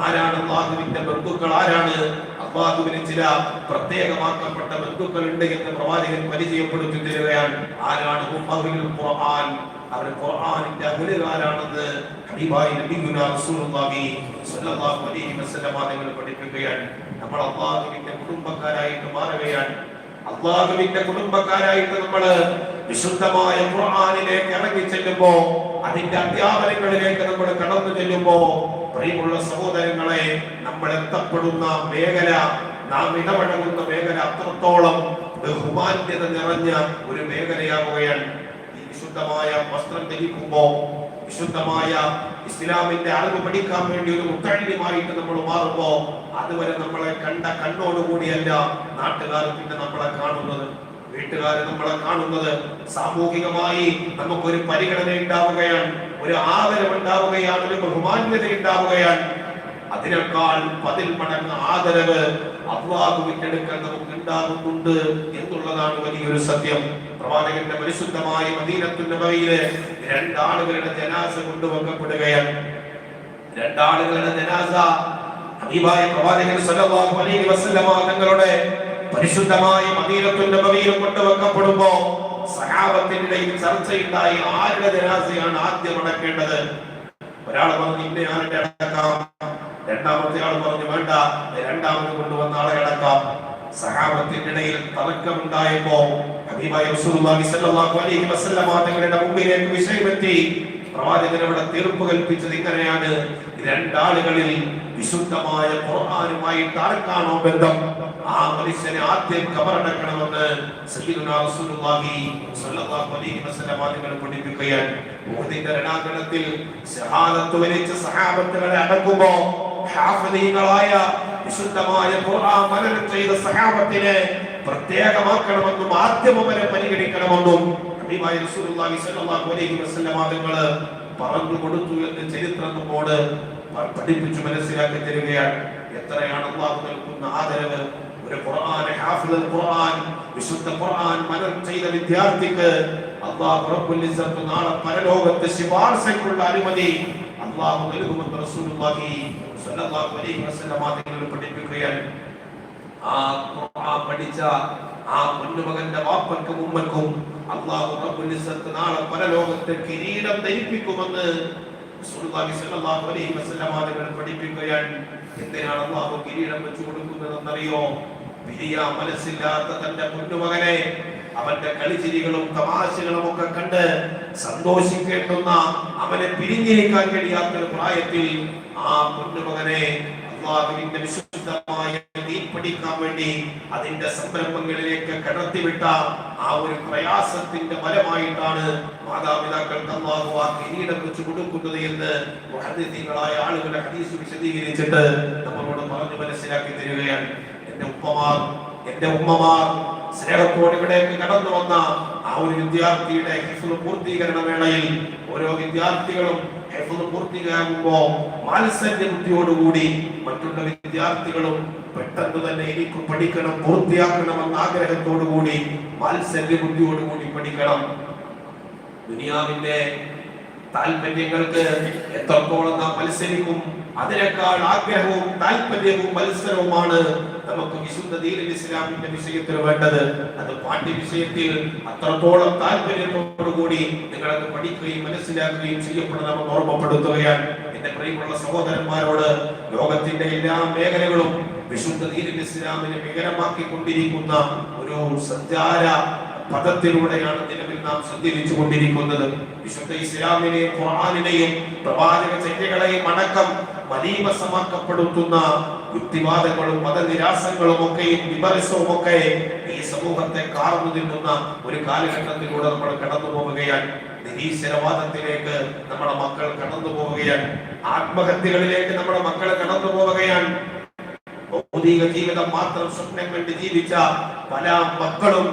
ആരാണ് അല്ലാഹുവിന്റെ ബന്ധുക്കൾ? ആരാണ്? അല്ലാഹുവിന് ചില പ്രത്യേകമാക്കപ്പെട്ട ബന്ധുക്കൾ ഉണ്ട് എന്ന് പ്രവാചകൻ പരിചയപ്പെടുത്തി തരികയാണ്. ആരാണ്? ഹുഫ്ഫാദുൽ ഖുർആൻ. അവർ ഖുർആനിന്റെ അഖിലുകാരാണെന്ന് ഹബീബായ നബിയുനാ റസൂലുള്ളാഹി സ്വല്ലല്ലാഹു അലൈഹി വസല്ലം തങ്ങൾ പഠിപ്പിക്കുകയാണ്. നമ്മൾ അല്ലാഹുവിന്റെ കുടുംബക്കാരായിട്ട് മാറുകയാണ്. അള്ളാഹുവിന്റെ കുടുംബക്കാരായിട്ട് നമ്മൾ വിശുദ്ധമായ ഖുർആനിലേക്ക് ഇറങ്ങി ചെല്ലുമ്പോ, അതിന്റെ അധ്യാപനങ്ങളിലേക്ക് നമ്മൾ കടന്നു ചെല്ലുമ്പോ, പ്രിയമുള്ള സഹോദരങ്ങളെ, നമ്മൾ എത്തപ്പെടുന്ന മേഖല, നാം ഇടപഴകുന്ന മേഖല അത്രത്തോളം ബഹുമാന്യത നിറഞ്ഞ ഒരു മേഖലയാവുകയാണ്. ഈ വിശുദ്ധമായ വസ്ത്രം ധരിക്കുമ്പോ, വിശുദ്ധമായ ഇസ്ലാമിന്റെ അറിവ് പഠിക്കാൻ വേണ്ടി ഒരു മുത്തഅല്ലിമായിട്ട് നമ്മൾ മാറുമ്പോ, അതുവരെ നമ്മളെ കണ്ട കണ്ണോടുകൂടിയല്ല നാട്ടുകാർ പിന്നെ നമ്മളെ കാണുന്നത്, വീട്ടുകാർ നമ്മളെ കാണുന്നത്. സാമൂഹികമായി നമുക്കൊരു പരിഗണന ഉണ്ടാവുകയാണ്, ഒരു ആദരവ് ഉണ്ടാവുകയാണ്, ഒരു ബഹുമാന്യത ഉണ്ടാവുകയാണ്. അതിനേക്കാൾ 10 മടങ്ങ് ആദരവ് അല്ലാഹുവിന്റെ അടുക്കൽ നമുക്ക് ഉണ്ടാകുന്നുണ്ട് എന്നുള്ളതാണ് വലിയൊരു സത്യം. പ്രവാചകന്റെ പരിശുദ്ധമായ മദീനത്തുൻ നബവിയിലെ 2 ആളുകളുടെ ജനാസ കൊണ്ടുവെക്കപ്പെടുകയാണ്. 2 ആളുകളുടെ ജനാസ ഹബീബായ പ്രവാചകൻ സല്ലല്ലാഹു അലൈഹി വസല്ലമ തങ്ങളുടെ പരിശുദ്ധമായ മദീനത്തുൻ നബവിയിൽ കൊണ്ടുവെക്കപ്പെടുമ്പോ സഹാബത്തിന്റെ ഇടയിൽ ചർച്ചയുണ്ടായി, ആരുടെ ജനാസയാണ് ആദ്യം അടക്കേണ്ടത്? ഒരാൾ പറഞ്ഞു ഇന്ന ആളുടെ അടക്കാം, രണ്ടാമത്തെ ആൾ പറഞ്ഞു വേണ്ട, രണ്ടാമത് കൊണ്ടുവന്ന ആളെ അടക്കാം. സഹാബത്തിന്റെ ഇടയിൽ തർക്കമുണ്ടായപ്പോ ഹബീബായ റസൂലുള്ളാഹി സ്വല്ലല്ലാഹു അലൈഹി വസല്ലമ തങ്ങളുടെ മുമ്പിലേക്ക് വിഷയമെത്തി. പ്രവാചകൻ അവിടെ തീർപ്പ് കൽപ്പിച്ചത് ഇങ്ങനെയാണ്: 2 ആളുകളിൽ വിശുദ്ധമായ ഖുർആനുമായിട്ട് ആർക്കാണോ ബന്ധം, ആ മനുഷ്യനെ ആദ്യം ഖബറടക്കണമെന്ന് സയ്യിദുനാ റസൂലുള്ളാഹി സ്വല്ലല്ലാഹു അലൈഹി വസല്ലം തങ്ങൾ പഠിപ്പിക്കുകയാണ്. ഉഹദിന്റെ രണാങ്കണത്തിൽ ഷഹാദത്ത് വരിച്ച സഹാബത്തുകളെ അടക്കുമ്പോൾ ഹാഫിളീങ്ങളായ വിശുദ്ധമായ ഖുർആൻ മനനം ചെയ്ത സഹാബത്തിനെ പ്രത്യേകമാക്കണമെന്നും ആദ്യം അവരെ പരിഗണിക്കണമെന്നും ഹബീബായ റസൂലുള്ളാഹി സ്വല്ലല്ലാഹു അലൈഹി വസല്ലം തങ്ങൾ പറഞ്ഞു കൊടുത്തു എന്ന് ചരിത്രം നമ്മോട് പഠിപ്പിച്ചു മനസ്സിലാക്കി തരികയാണ്. എത്രയാണ് അല്ലാഹു നൽകുന്ന ആദരവ്! ഒരു ഖുർആൻ ഹാഫിളുൽ ഖുർആൻ, വിശുദ്ധ ഖുർആൻ മനനം ചെയ്ത വിദ്യാർത്ഥിക്ക് അല്ലാഹു റബ്ബുൽ ഇസ്സത്ത് നാളെ പരലോകത്തെ ശുപാർശയ്ക്കുള്ള അനുമതി അല്ലാഹു നൽകുമെന്ന് റസൂലുള്ളാഹി സ്വല്ലല്ലാഹു അലൈഹി വസല്ലം തങ്ങൾ പഠിപ്പിക്കുകയാണ്. ആ ഖുർആൻ പഠിച്ച ആ പൊന്നുമകന്റെ വാപ്പക്കും ഉമ്മക്കും അല്ലാഹു റബ്ബുൽ ഇസ്സത്ത് നാളെ പരലോകത്തെ കിരീടം ധരിപ്പിക്കുമെന്ന് റസൂലുള്ളാഹി സ്വല്ലല്ലാഹു അലൈഹി വസല്ലം തങ്ങൾ പഠിപ്പിക്കുകയാണ്. എന്തിനാണ് അല്ലാഹു കിരീടം വെച്ചു കൊടുക്കുന്നതെന്നറിയോ? പിരിയാ മനസ്സില്ലാത്ത തന്റെ പൊന്നുമകനെ അവന്റെ കളിച്ചിരികളും തമാശകളും ഒക്കെ കണ്ട് സന്തോഷിക്കേണ്ടുന്ന, അവനെ പിരിഞ്ഞിരിക്കാൻ കഴിയാത്ത ഒരു പ്രായത്തിൽ ആ പൊന്നുമകനെ അല്ലാഹുവിന്റെ വിശുദ്ധമായ ദീൻ പഠിക്കാൻ വേണ്ടി അതിന്റെ സംരംഭങ്ങളിലേക്ക് കടത്തിവിട്ട ആ ഒരു പ്രയാസത്തിന്റെ ഫലമായിട്ടാണ് മാതാപിതാക്കൾക്ക് അല്ലാഹു ആ കിരീടം വെച്ച് കൊടുക്കുന്നത് എന്ന് മുഹദ്ദിസീങ്ങളായ ആളുകളുടെ ഹദീസ് വിശദീകരിച്ചിട്ട് നമ്മളോട് പറഞ്ഞു മനസ്സിലാക്കി തരികയാണ്. എന്റെ ഉമ്മമാർ സ്നേഹത്തോടെ ഇവിടേക്ക് കടന്നു വന്ന ആ ഒരു വിദ്യാർത്ഥിയുടെ ഹിഫ്ള് പൂർത്തീകരണ വേളയിൽ ഓരോ വിദ്യാർത്ഥികളും ഹിഫ്ള് പൂർത്തിയാകുമ്പോ മാത്സര്യ ബുദ്ധിയോടുകൂടി മറ്റുള്ള വിദ്യാർത്ഥികളും പെട്ടെന്ന് തന്നെ എനിക്ക് പഠിക്കണം, പൂർത്തിയാക്കണമെന്ന ആഗ്രഹത്തോടുകൂടി മാത്സര്യ ബുദ്ധിയോടുകൂടി പഠിക്കണം. ദുനിയാവിന്റെ താല്പര്യങ്ങൾക്ക് എത്രത്തോളം നാം മത്സരിക്കും, അതിനേക്കാൾ ആഗ്രഹവും താല്പര്യവും മത്സരവുമാണ് നമുക്ക് വിശുദ്ധ ദീനുൽ ഇസ്ലാമിന്റെ വിഷയത്തിൽ വേണ്ടത്. അത് പാഠ്യ വിഷയത്തിൽ അത്രത്തോളം താല്പര്യത്തോടുകൂടി നിങ്ങളത് പഠിക്കുകയും മനസ്സിലാക്കുകയും ചെയ്യപ്പെടണമെന്ന് ഓർമ്മപ്പെടുത്തുകയാണ്. എന്റെ പ്രിയമുള്ള സഹോദരന്മാരോട്, ലോകത്തിന്റെ എല്ലാ മേഖലകളും വിശുദ്ധ ദീനുൽ ഇസ്ലാമിനെ വികലമാക്കിക്കൊണ്ടിരിക്കുന്ന ഒരു സഞ്ചാര പദത്തിലൂടെയാണ് നിലവിൽ നാം സഞ്ചരിച്ചു കൊണ്ടിരിക്കുന്നത്. വിശുദ്ധ ഇസ്ലാമിനെയും ഖുർആനിനെയും പ്രവാചക ചര്യകളെയും അടക്കം മലീമസമാക്കപ്പെടുത്തുന്ന യുക്തിവാദങ്ങളും മതനിരാസങ്ങളും ഒക്കെയും വിമർശവും ഒക്കെ ഈ സമൂഹത്തെ കാർന്നു തിന്നുന്ന ഒരു കാലഘട്ടത്തിലൂടെ നമ്മൾ കടന്നു പോവുകയാണ്. നിരീശ്വരവാദത്തിലേക്ക് നമ്മുടെ മക്കൾ കടന്നു പോവുകയാണ്. ആത്മഹത്യകളിലേക്ക് നമ്മുടെ മക്കൾ കടന്നു പോവുകയാണ്. ഭൗതിക ജീവിതം മാത്രം സ്വപ്നം കണ്ട് ജീവിച്ച പല മക്കളും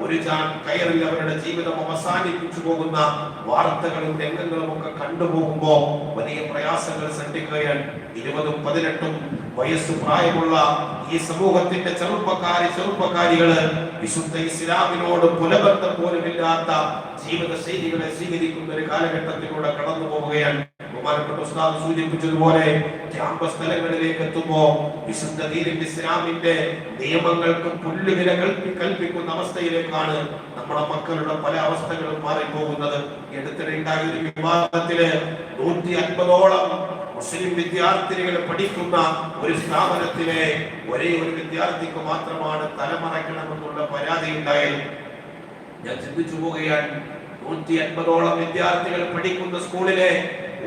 ഒരു കയറിൽ അവരുടെ ജീവിതം അവസാനിപ്പിച്ചു പോകുന്ന വാർത്തകളും രംഗങ്ങളും ഒക്കെ കണ്ടുപോകുമ്പോ വലിയ പ്രയാസങ്ങൾ സൃഷ്ടിക്കുകയാണ്. 20-18 വയസ്സ് പ്രായമുള്ള ഈ സമൂഹത്തിന്റെ ചെറുപ്പക്കാരികള് വിശുദ്ധ ഇസ്ലാമിനോട് പുലബന്ധം പോലുമില്ലാത്ത ജീവിത ശൈലികളെ സ്വീകരിക്കുന്ന ഒരു കാലഘട്ടത്തിലൂടെ കടന്നു പോവുകയാണ്. ബഹുമാനപ്പെട്ട ഉസ്താദ് സൂചിപ്പിച്ചതുപോലെ ക്യാമ്പസ് തലങ്ങളിലേക്ക് എത്തുമ്പോ വിശുദ്ധ ദീനുൽ ഇസ്ലാമിന്റെ നിയമങ്ങൾക്ക് പുല്ലുവില കൽപ്പിക്കുന്ന അവസ്ഥയിലേക്കാണ് നമ്മുടെ മക്കളുടെ പല അവസ്ഥകളും മാറിപ്പോകുന്നത്. അടുത്തിടെ ഉണ്ടായ ഒരു വിവാദത്തില് 150ഓളം മുസ്ലിം വിദ്യാർത്ഥിനികൾ പഠിക്കുന്ന ഒരു സ്ഥാപനത്തിലെ ഒരേ ഒരു വിദ്യാർത്ഥിക്ക് മാത്രമാണ് തലമറയ്ക്കണമെന്നുള്ള പരാതി ഉണ്ടായത്. ഞാൻ ചിന്തിച്ചു പോവുകയാണ്, 150ഓളം വിദ്യാർത്ഥികൾ പഠിക്കുന്ന സ്കൂളിലെ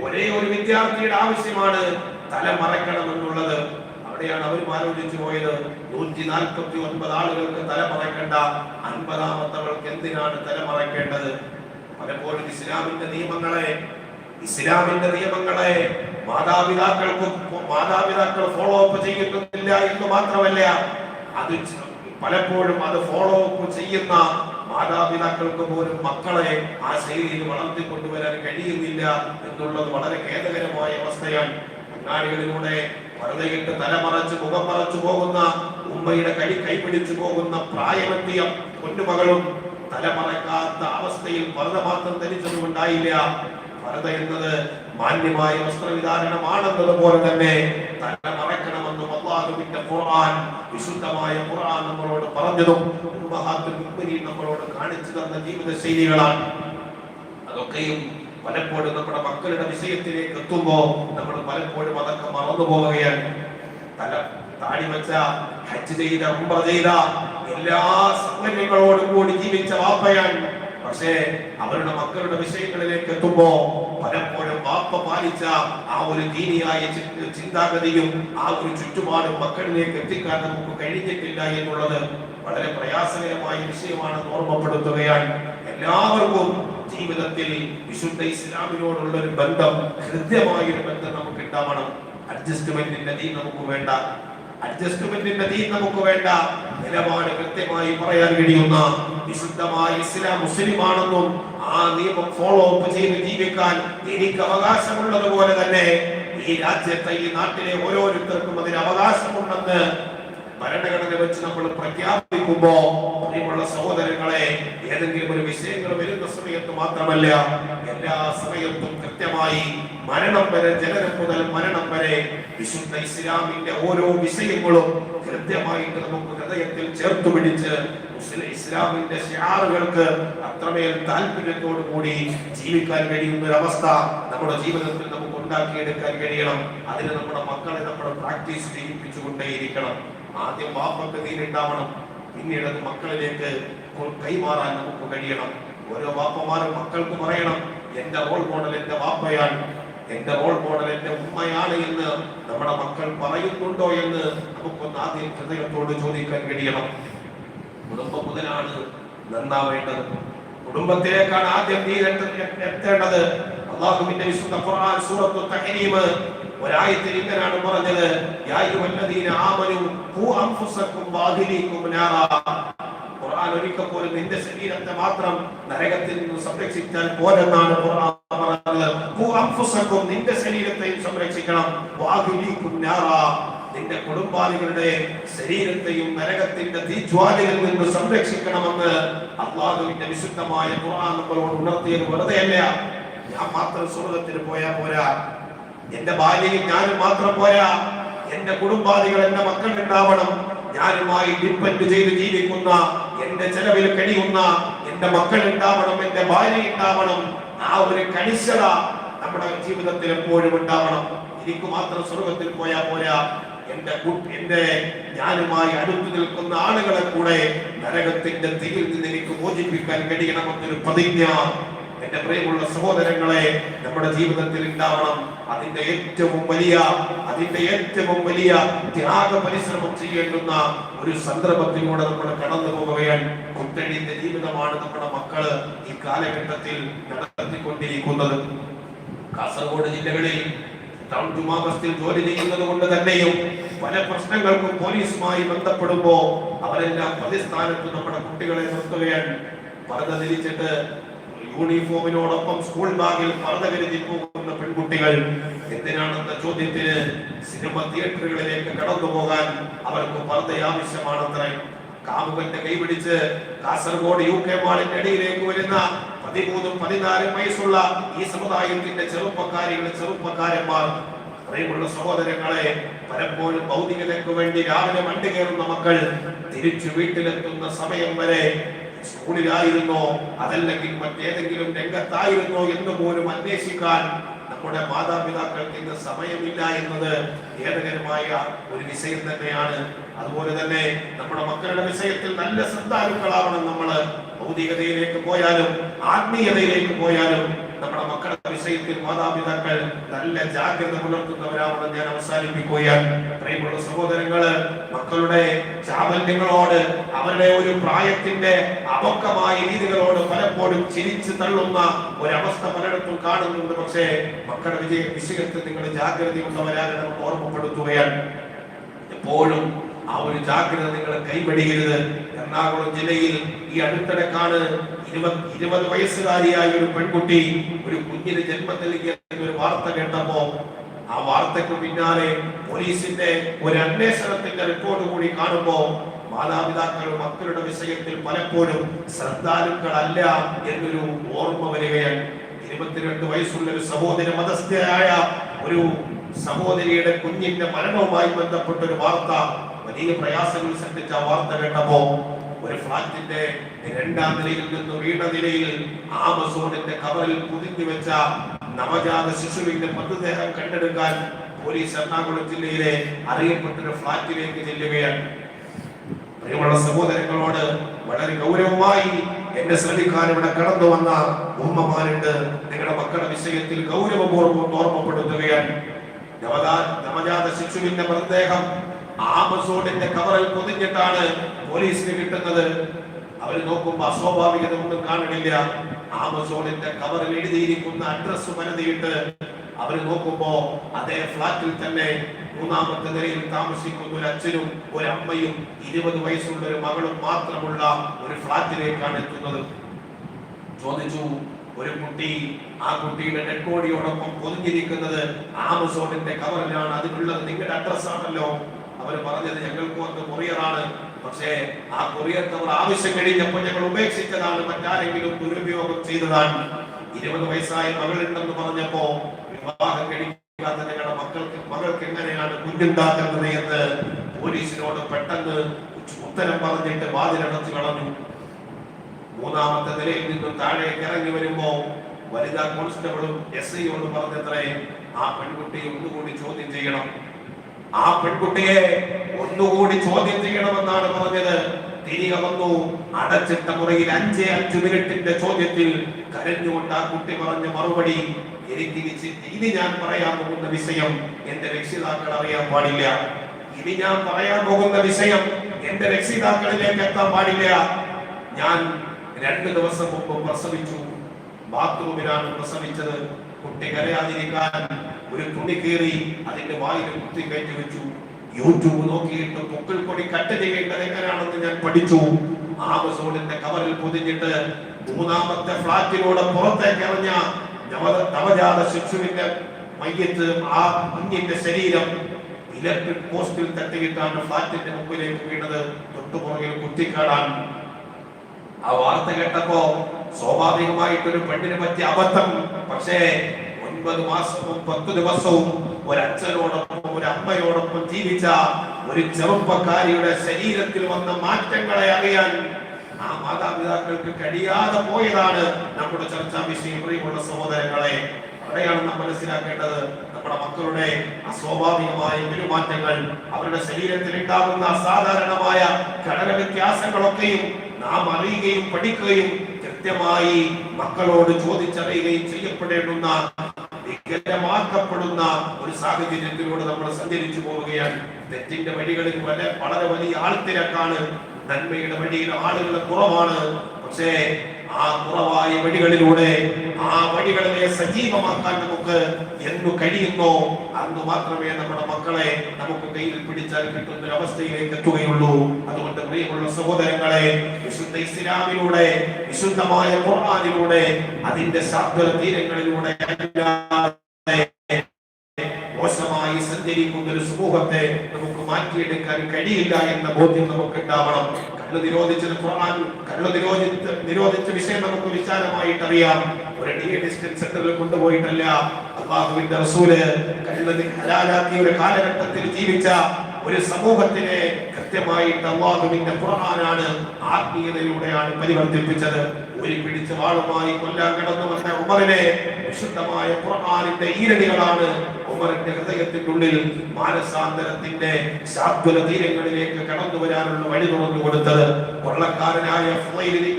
ഒരേ ഒരു വിദ്യാർത്ഥിയുടെ ആവശ്യമാണ് തലമറയ്ക്കണമെന്നുള്ളത്. അവിടെയാണ് അവരും ആലോചിച്ചു പോയത്, 149 ആളുകൾക്ക് തലമറയ്ക്കേണ്ട 50ാമത്തവൾക്ക് എന്തിനാണ് തലമറയ്ക്കേണ്ടത്? പലപ്പോഴും ഇസ്ലാമിന്റെ നിയമങ്ങളെ മാതാപിതാക്കൾ ഫോളോ അപ്പ് ചെയ്യുന്നില്ല എന്ന് മാത്രമല്ല, അത് പലപ്പോഴും അത് ഫോളോ അപ്പ് ചെയ്യുന്ന മാതാപിതാക്കൾക്ക് പോലും മക്കളെ ആ ശൈലിയിൽ വളർത്തിക്കൊണ്ടുവരാൻ കഴിയുന്നില്ല എന്നുള്ളത് വളരെ ഖേദകരമായ അവസ്ഥയാണ്. അങ്ങാടികളിലൂടെ പർദ്ദയിട്ട് തലമറച്ച് മുഖം മറച്ചു പോകുന്ന ഉമ്മയുടെ കൈപിടിച്ചു പോകുന്ന പ്രായമെത്തിയ പൊന്നുമകളും തലമറക്കാത്ത അവസ്ഥയിൽ പർദ്ദ മാത്രം ധരിച്ചതുകൊണ്ടായില്ല. പർദ്ദ എന്നത് മാന്യമായ വസ്ത്രവിധാരണമാണെന്നതുപോലെ തന്നെ തലമറക്കണമെന്നും അല്ലാഹുവിന്റെ ഖുർആൻ, വിശുദ്ധമായ ഖുർആൻ നമ്മളോട് പറഞ്ഞതും നമ്മളോട് കാണിച്ചു തന്ന ജീവിത ശൈലികളാണ്. അതൊക്കെയും പലപ്പോഴും നമ്മുടെ മക്കളുടെ വിഷയത്തിലേക്ക് എത്തുമ്പോ നമ്മൾ പലപ്പോഴും അതൊക്കെ മറന്നു പോവുകയാണ്. താടി വെച്ച, ഹജ്ജ് ചെയ്ത, ഉംറ ചെയ്ത, എല്ലാ സൗകര്യങ്ങളോടും കൂടി ജീവിച്ച വാപ്പയാണ്. പക്ഷേ അവരുടെ മക്കളുടെ വിഷയങ്ങളിലേക്ക് എത്തുമ്പോ പലപ്പോഴും വാപ്പ പാലിച്ച ആ ഒരു ദീനിയായ ചിന്താഗതിയും ആ ഒരു ചുറ്റുപാടും മക്കളിലേക്ക് എത്തിക്കാൻ നമുക്ക് കഴിഞ്ഞിട്ടില്ല എന്നുള്ളത് വളരെ പ്രയാസകരമായ വിഷയമാണെന്ന് ഓർമ്മപ്പെടുത്തുകയാണ്. എല്ലാവർക്കും ജീവിതത്തിൽ വിശുദ്ധ ഇസ്ലാമിനോടുള്ള ഒരു ബന്ധം, കൃത്യമായൊരു ബന്ധം നമുക്ക് ഉണ്ടാവണം. അഡ്ജസ്റ്റ്മെന്റിന്റെ ദീൻ നമുക്ക് വേണ്ട, നിലപാട് കൃത്യമായി പറയാൻ കഴിയുന്ന വിശുദ്ധമായ ഇസ്ലാം മുസ്ലിമാണെന്നും ആ നിയമം ഫോളോ അപ്പ് ചെയ്ത് ജീവിക്കാൻ എനിക്ക് അവകാശമുള്ളതുപോലെ തന്നെ ഈ രാജ്യത്തെ, ഈ നാട്ടിലെ ഓരോരുത്തർക്കും അതിന് അവകാശമുണ്ടെന്ന് ഭരണഘടന വെച്ച് നമ്മൾ പ്രഖ്യാപിക്കുമ്പോ പ്രിയമുള്ള സഹോദരങ്ങളെ, ഏതെങ്കിലും ഒരു വിഷയങ്ങൾ വരുന്ന സമയത്ത് മാത്രമല്ല, എല്ലാ സമയത്തും കൃത്യമായി മരണം വരെ, ജനനം മുതൽ മരണം വരെ വിശുദ്ധ ഇസ്ലാമിന്റെ ഓരോ വിഷയങ്ങളും കൃത്യമായിട്ട് നമുക്ക് ഹൃദയത്തിൽ ചേർത്തു പിടിച്ച് ഇസ്ലാമിന്റെ ശിആറുകൾക്ക് അത്രമേൽ താല്പര്യത്തോടു കൂടി ജീവിക്കാൻ കഴിയുന്ന ഒരു അവസ്ഥ നമ്മുടെ ജീവിതത്തിൽ നമുക്ക് ഉണ്ടാക്കിയെടുക്കാൻ കഴിയണം. അതിന് നമ്മുടെ മക്കളെ നമ്മൾ പ്രാക്ടീസ് ചെയ്യിപ്പിച്ചുകൊണ്ടേയിരിക്കണം. ആദ്യം വാപ്പക്ക് ദീനുണ്ടാവണം, പിന്നീട് അത് മക്കളിലേക്ക് കൈമാറാൻ നമുക്ക് കഴിയണം. ഓരോ വാപ്പമാരും മക്കൾക്ക് പറയണം, എന്റെ റോൾ മോഡൽ എന്റെ വാപ്പയാണ്, എന്റെ റോൾ മോഡൽ എന്റെ ഉമ്മയാണ് എന്ന് നമ്മുടെ മക്കൾ പറയുന്നുണ്ടോ എന്ന് നമുക്കൊന്ന് ആദ്യം ഹൃദയത്തോട് ചോദിക്കാൻ കഴിയണം. കുടുംബം മുതലാണ് നന്നാവേണ്ടത്, കുടുംബത്തിലേക്കാണ് ആദ്യം എത്തേണ്ടത്. അല്ലാഹുവിന്റെ വിശുദ്ധ ഖുർആൻ സൂറത്തു തഹ്രീം ഒരായത്തിൽ ഇങ്ങനെയാണ് പറഞ്ഞത്, യാ അയ്യുഹല്ലദീന ആമനൂ ഖൂ അൻഫുസകും വഅഹ്ലീകും നാറാ. ഖുർആൻ ഒരിക്കൽ പോലും നിന്റെ ശരീരത്തെ മാത്രം നരകത്തിൽ നിന്ന് സംരക്ഷിച്ചാൽ പോരെന്നാണ് ഖുർആൻ പറഞ്ഞത്. ഖൂ അൻഫുസകും, നിന്റെ ശരീരത്തെയും സംരക്ഷിക്കണം, വഅഹ്ലീകും നാറാ, നിന്റെ കുടുംബാദികളുടെ ശരീരത്തെയും നരകത്തിന്റെ തീജ്വാലയിൽ നിന്ന് സംരക്ഷിക്കണമെന്ന് അല്ലാഹുവിന്റെ വിശുദ്ധമായ ഖുർആൻ നമ്മളോട് ഉണർത്തിയത് വെറുതെയല്ല. ഞാൻ മാത്രം സ്വർഗ്ഗത്തിൽ പോയാ പോരാ, എന്റെ ഭാര്യയും ഞാനും മാത്രം പോരാ, എന്റെ കുടുംബാദികൾ, എന്റെ മക്കൾ ഉണ്ടാവണം. ഞാനുമായി ഡിപ്പെൻഡ് ചെയ്ത് ജീവിക്കുന്ന, എന്റെ ചെലവിൽ കഴിയുന്ന എന്റെ മക്കൾ ഉണ്ടാവണം, എന്റെ ഭാര്യ ഉണ്ടാവണം. ആ ഒരു കണിശത നമ്മുടെ ജീവിതത്തിൽ എപ്പോഴും ഉണ്ടാവണം. എനിക്ക് മാത്രം സ്വർഗത്തിൽ പോയാ പോരാ, എന്റെ ഞാനുമായി അടുത്തു നിൽക്കുന്ന ആളുകളെ കൂടെ നരകത്തിന്റെ തീയിൽ നിന്ന് എനിക്ക് മോചിപ്പിക്കാൻ കഴിയണമെന്നൊരു പ്രതിജ്ഞ എന്റെ പ്രിയമുള്ള സഹോദരങ്ങളെ നമ്മുടെ ജീവിതത്തിൽ ഉണ്ടാവണം. അതിന്റെ ഏറ്റവും വലിയ ത്യാഗ പരിശ്രമം ചെയ്യേണ്ടുന്ന ഒരു സന്ദർഭത്തിലൂടെ നമ്മൾ കടന്നു പോവുകയാണ്. കുത്തഴിന്റെ ജീവിതമാണ് നമ്മുടെ മക്കള് ഈ കാലഘട്ടത്തിൽ നടത്തിക്കൊണ്ടിരിക്കുന്നത്. കാസർഗോഡ് ജില്ലകളിൽ ടൗൺ ജുമാ മസ്ജിദിൽ ജോലി ചെയ്യുന്നത് കൊണ്ട് തന്നെയും പല പ്രശ്നങ്ങൾക്കും പോലീസുമായി ബന്ധപ്പെടുമ്പോ അവരെല്ലാം പ്രതിസ്ഥാനത്ത് നമ്മുടെ കുട്ടികളെ നിർത്തുകയാണ്. പർദ്ദ ധരിച്ചിട്ട് യൂണിഫോമിനോടൊപ്പം സ്കൂൾ ബാഗിൽ പർദ്ദ കരുതി പോകുന്ന പെൺകുട്ടികൾ എന്തിനാണെന്ന ചോദ്യത്തിന് സിനിമ തിയേറ്ററുകളിലേക്ക് കടന്നു പോകാൻ അവർക്ക് പർദ്ദ ആവശ്യമാണത്രേ. കാമുകന്റെ കൈപിടിച്ച് കാസർഗോഡ് UK മാളിന്റെ അടിയിലേക്ക് വരുന്ന 13-14 വയസ്സുള്ള ഈ സമുദായത്തിന്റെ ചെറുപ്പക്കാരന്മാർ, പ്രിയമുള്ള സഹോദരങ്ങളെ, പലപ്പോഴും ഭൗതികതയ്ക്ക് വേണ്ടി രാവിലെ വണ്ടി കയറുന്ന മക്കൾ തിരിച്ചു വീട്ടിലെത്തുന്ന സമയം വരെ സ്കൂളിലായിരുന്നോ അതല്ലെങ്കിൽ മറ്റേതെങ്കിലും രംഗത്തായിരുന്നോ എന്ന് പോലും അന്വേഷിക്കാൻ നമ്മുടെ മാതാപിതാക്കൾക്ക് ഇന്ന് സമയമില്ല എന്നത് ഖേദകരമായ ഒരു വിഷയം തന്നെയാണ്. അതുപോലെ തന്നെ നമ്മുടെ മക്കളുടെ വിഷയത്തിൽ നല്ല ശ്രദ്ധാലുക്കളാവണം. നമ്മള് ഭൗതികതയിലേക്ക് പോയാലും ആത്മീയതയിലേക്ക് പോയാലും നമ്മുടെ മക്കളുടെ വിഷയത്തിൽ മാതാപിതാക്കൾ നല്ല ജാഗ്രത പുലർത്തുന്നവരാണെന്ന് ഞാൻ അവസാനിപ്പിക്കുകയാണ്. പ്രിയമുള്ള സഹോദരങ്ങള്, മക്കളുടെ ചാബല്യങ്ങളോട്, അവരുടെ ഒരു പ്രായത്തിന്റെ അപക്വമായ രീതികളോട് പലപ്പോഴും ചിരിച്ചു തള്ളുന്ന ഒരവസ്ഥ പലയിടത്തും കാണുന്നുണ്ട്. പക്ഷേ മക്കളുടെ വിഷയത്തിൽ നിങ്ങൾ ജാഗ്രതയുള്ളവരാണ് ഓർമ്മപ്പെടുത്തുകയാണ്. എപ്പോഴും ആ ഒരു ജാഗ്രത നിങ്ങൾ കൈവടിയരുത്. എറണാകുളം ജില്ലയിൽ ഈ അടുത്തിടക്കാണ് 20 വയസ്സുകാരിയായ ഒരു പെൺകുട്ടി ഒരു കുഞ്ഞിന് ജന്മം നൽകിയ ഒരു വാർത്ത കേട്ടപ്പോ ആ വാർത്തയ്ക്ക് പിന്നാലെ പോലീസിന്റെ ഒരു അന്വേഷണത്തിന്റെ റിപ്പോർട്ട് കൂടി കാണുമ്പോ മാതാപിതാക്കൾ മക്കളുടെ വിഷയത്തിൽ പലപ്പോഴും ശ്രദ്ധാലുക്കളല്ല എന്നൊരു ഓർമ്മ വരികയാണ്. 22 വയസ്സുള്ള ഒരു സഹോദര മതസ്ഥയായ ഒരു സഹോദരിയുടെ കുഞ്ഞിന്റെ മരണവുമായി ബന്ധപ്പെട്ട ഒരു വാർത്ത വലിയ പ്രയാസങ്ങൾ സൃഷ്ടിച്ച വാർത്ത കേട്ടപ്പോ ഒരു ഫ്ലാറ്റിന്റെ 2ാം നിലയിൽ നിന്ന് വീണ നിലയിൽ ആമസോണിന്റെ കവറിൽ പൊതിഞ്ഞു വെച്ച നവജാത ശിശുവിന്റെ മൃതദേഹം കണ്ടെടുക്കാൻ പോലീസ് എറണാകുളം ജില്ലയിലെ അറിയപ്പെട്ട ഒരു ഫ്ലാറ്റിലേക്ക് ചെല്ലുകയാണ്. പ്രിയമുള്ള സഹോദരങ്ങളോട് വളരെ ഗൗരവമായി എന്നെ ശ്രദ്ധിക്കാൻ ഇവിടെ കടന്നു വന്ന ഉമ്മമാരുണ്ട്. നിങ്ങളുടെ മക്കളുടെ വിഷയത്തിൽ ഗൗരവപൂർവ്വം ഓർമ്മപ്പെടുത്തുകയാണ്. നവജാത ശിശുവിന്റെ മൃതദേഹം ആമസോണിന്റെ കവറിൽ പൊതിഞ്ഞിട്ടാണ് പോലീസിന് കിട്ടുന്നത്. അവർ നോക്കുമ്പോ അസ്വാഭാവികത ഒന്നും കാണുന്നില്ല. ആമസോണിന്റെ കവറിൽ എഴുതിയിരിക്കുന്ന അഡ്രസ് പരതിയിട്ട് അവർ നോക്കുമ്പോ അതേ ഫ്ലാറ്റിൽ തന്നെ 3ാമത്തെ നിലയിൽ താമസിക്കുന്ന ഒരു അച്ഛനും ഒരു അമ്മയും 20 വയസ്സുള്ള ഒരു മകളും മാത്രമുള്ള ഒരു ഫ്ലാറ്റിലേക്കാണ് എത്തുന്നത്. ചോദിച്ചു, ഒരു കുട്ടി, ആ കുട്ടിയുടെ ഡെഡ് ബോഡിയോടൊപ്പം പൊതിഞ്ഞിരിക്കുന്നത് ആമസോണിന്റെ കവറിലാണ്, അതിനുള്ളത് നിങ്ങളുടെ അഡ്രസ് ആണല്ലോ. അവർ പറഞ്ഞത് ഞങ്ങൾക്ക് വന്ന് കൊറിയറാണ്, പക്ഷേ ആ കൊറിയർ കവർ ആവശ്യം കഴിഞ്ഞപ്പോൾ ഞങ്ങൾ ഉപേക്ഷിച്ചതാണ്, മറ്റാരെങ്കിലും ദുരുപയോഗം ചെയ്തതാണ്. 20 വയസ്സായ മകളുണ്ടെന്ന് പറഞ്ഞപ്പോ വിവാഹം കഴിക്കാത്ത ഞങ്ങളുടെ മകൾക്ക് എങ്ങനെയാണ് കുഞ്ഞുണ്ടാക്കുന്നത് എന്ന് പോലീസിനോട് പെട്ടെന്ന് ഉത്തരം പറഞ്ഞിട്ട് വാതിലടച്ചു കളഞ്ഞു. 3ാമത്തെ നിലയിൽ നിന്നും താഴേക്ക് ഇറങ്ങി വരുമ്പോ വനിതാ കോൺസ്റ്റബിളും SIയോട് പറഞ്ഞത്രേ ആ പെൺകുട്ടിയെ ഒന്നുകൂടി ചോദ്യം ചെയ്യണം. ആ പെൺകുട്ടിയെ ഒന്നുകൂടി ചോദ്യം ചെയ്യണമെന്നാണ് പറഞ്ഞത്. തിരികെ വന്നു. അടച്ചിട്ട മുറിയിൽ 5 മിനിറ്റിന്റെ ചോദ്യത്തിൽ കരഞ്ഞുകൊണ്ട് ആ കുട്ടി പറഞ്ഞ മറുപടി, ഇനി ഞാൻ പറയാൻ പോകുന്ന വിഷയം എന്റെ രക്ഷിതാക്കൾ അറിയാൻ പാടില്ല. ഇനി ഞാൻ പറയാൻ പോകുന്ന വിഷയം എന്റെ രക്ഷിതാക്കളിലേക്ക് എത്താൻ പാടില്ല. ഞാൻ 2 ദിവസം മുമ്പ് പ്രസവിച്ചു. ബാത്റൂമിലാണ് പ്രസവിച്ചത്. കുട്ടി കരയാതിരിക്കാൻ ഒരു തുണി കീറി അതിന്റെ വായിൽ കുത്തി കയറ്റി വെച്ചു. യൂട്യൂബ് നോക്കിയിട്ട് പൊക്കിൾ കൊടി കട്ട് ചെയ്യേണ്ടത് എങ്ങനെയാണെന്ന് ഞാൻ പഠിച്ചു. ആമസോണിന്റെ കവറിൽ പൊതിഞ്ഞിട്ട് 3ാമത്തെ ഫ്ലാറ്റിലൂടെ പുറത്തേക്ക് എറിഞ്ഞ നവജാത ശിശുവിന്റെ മയ്യത്ത്, ആ കുഞ്ഞിന്റെ ശരീരം ഇലക്ട്രിക് പോസ്റ്റിൽ തട്ടിയിട്ടാണ് ഫ്ലാറ്റിന്റെ മുമ്പിലേക്ക് വീണത്. തൊട്ടുപുറകിൽ കുറ്റിക്കാടാൻ. ആ വാർത്ത കേട്ടപ്പോ സ്വാഭാവികമായിട്ടൊരു പെണ്ണിനെ പറ്റിയ അബദ്ധം. പക്ഷേ 9 മാസവും 10 ദിവസവും ഒരച്ഛനോടൊപ്പം ഒരു അമ്മയോടൊപ്പം ജീവിച്ച ഒരു ചെറുപ്പക്കാരിയുടെ ശരീരത്തിൽ വന്ന മാറ്റങ്ങളെ അറിയാൻ ആ മാതാപിതാക്കൾക്ക് കഴിയാതെ പോയതാണ് നമ്മുടെ ചർച്ചാ വിഷയം. പ്രിയമുള്ള സഹോദരങ്ങളെ, അവിടെയാണ് നാം മനസ്സിലാക്കേണ്ടത്. നമ്മുടെ മക്കളുടെ അസ്വാഭാവികമായ പെരുമാറ്റങ്ങൾ, അവരുടെ ശരീരത്തിൽ ഉണ്ടാകുന്ന അസാധാരണമായ ഘടക വ്യത്യാസങ്ങളൊക്കെയും നാം അറിയുകയും പഠിക്കുകയും കൃത്യമായി മക്കളോട് ചോദിച്ചറിയുകയും ചെയ്യപ്പെടേണ്ടുന്ന വികലമാക്കപ്പെടുന്ന ഒരു സാഹചര്യത്തിലൂടെ നമ്മൾ സഞ്ചരിച്ചു പോവുകയാണ്. തെറ്റിന്റെ വഴികളിൽ വളരെ വലിയ ആൾത്തിരക്കാണ്. നന്മയുടെ വഴിയിൽ ആളുകൾ കുറവാണ്. പക്ഷേ ആ കുറവായ വഴികളിലൂടെ ആ വഴികളെ സജീവമാക്കാൻ നമുക്ക് എന്തു കഴിയുന്നോ അന്ന് മാത്രമേ നമ്മുടെ മക്കളെ നമുക്ക് കയ്യിൽ പിടിച്ചാൽ കിട്ടുന്ന ഒരു അവസ്ഥയിലേക്ക് എത്തുകയുള്ളൂ. അതുകൊണ്ട് പ്രിയമുള്ള സഹോദരങ്ങളെ, വിശുദ്ധ ഇസ്ലാമിലൂടെ, വിശുദ്ധമായ ഖുർആനിലൂടെ, അതിന്റെ ശാസ്ത്ര തീരങ്ങളിലൂടെ മോശമായി സഞ്ചരിക്കുന്ന ഒരു സമൂഹത്തെ നമുക്ക് മാറ്റിയെടുക്കാൻ കഴിയില്ല എന്ന ബോധ്യം നമുക്ക് ഉണ്ടാവണം. കള്ള് നിരോധിച്ചത് ഖുർആൻ, കള്ള് നിരോധിച്ച വിഷയം നമുക്ക് വിശാലമായിട്ട് അറിയാം. ഒരു ഡിസ്കഷൻ സെന്ററിൽ കൊണ്ടുപോയിട്ടല്ല, അല്ലാഹുവിന്റെ റസൂല് കള്ള് ഹലാലാക്കിയ ഒരു കാലഘട്ടത്തിൽ ജീവിച്ച ഒരു സമൂഹത്തിനെ കൃത്യമായിട്ട് അല്ലാഹുവിന്റെ ഖുർആനാണ് ആത്മീയതയിലൂടെയാണ് പരിവർത്തിപ്പിച്ചത്. ഒരു പിടിച്ച വാളുമായി കൊല്ലാൻ കിടന്നു വന്ന ഉമറിനെ വിശുദ്ധമായ ഖുർആനിന്റെ ഈരടികളാണ് ഉമറിന്റെ ഹൃദയത്തിന്റെ ഉള്ളിൽ മാനസാന്തരത്തിന്റെ ശാശ്വത തീരങ്ങളിലേക്ക് കടന്നു വരാനുള്ള വഴി തുറന്നു കൊടുത്തത്. കൊള്ളക്കാരനായ ഫുളൈലിന്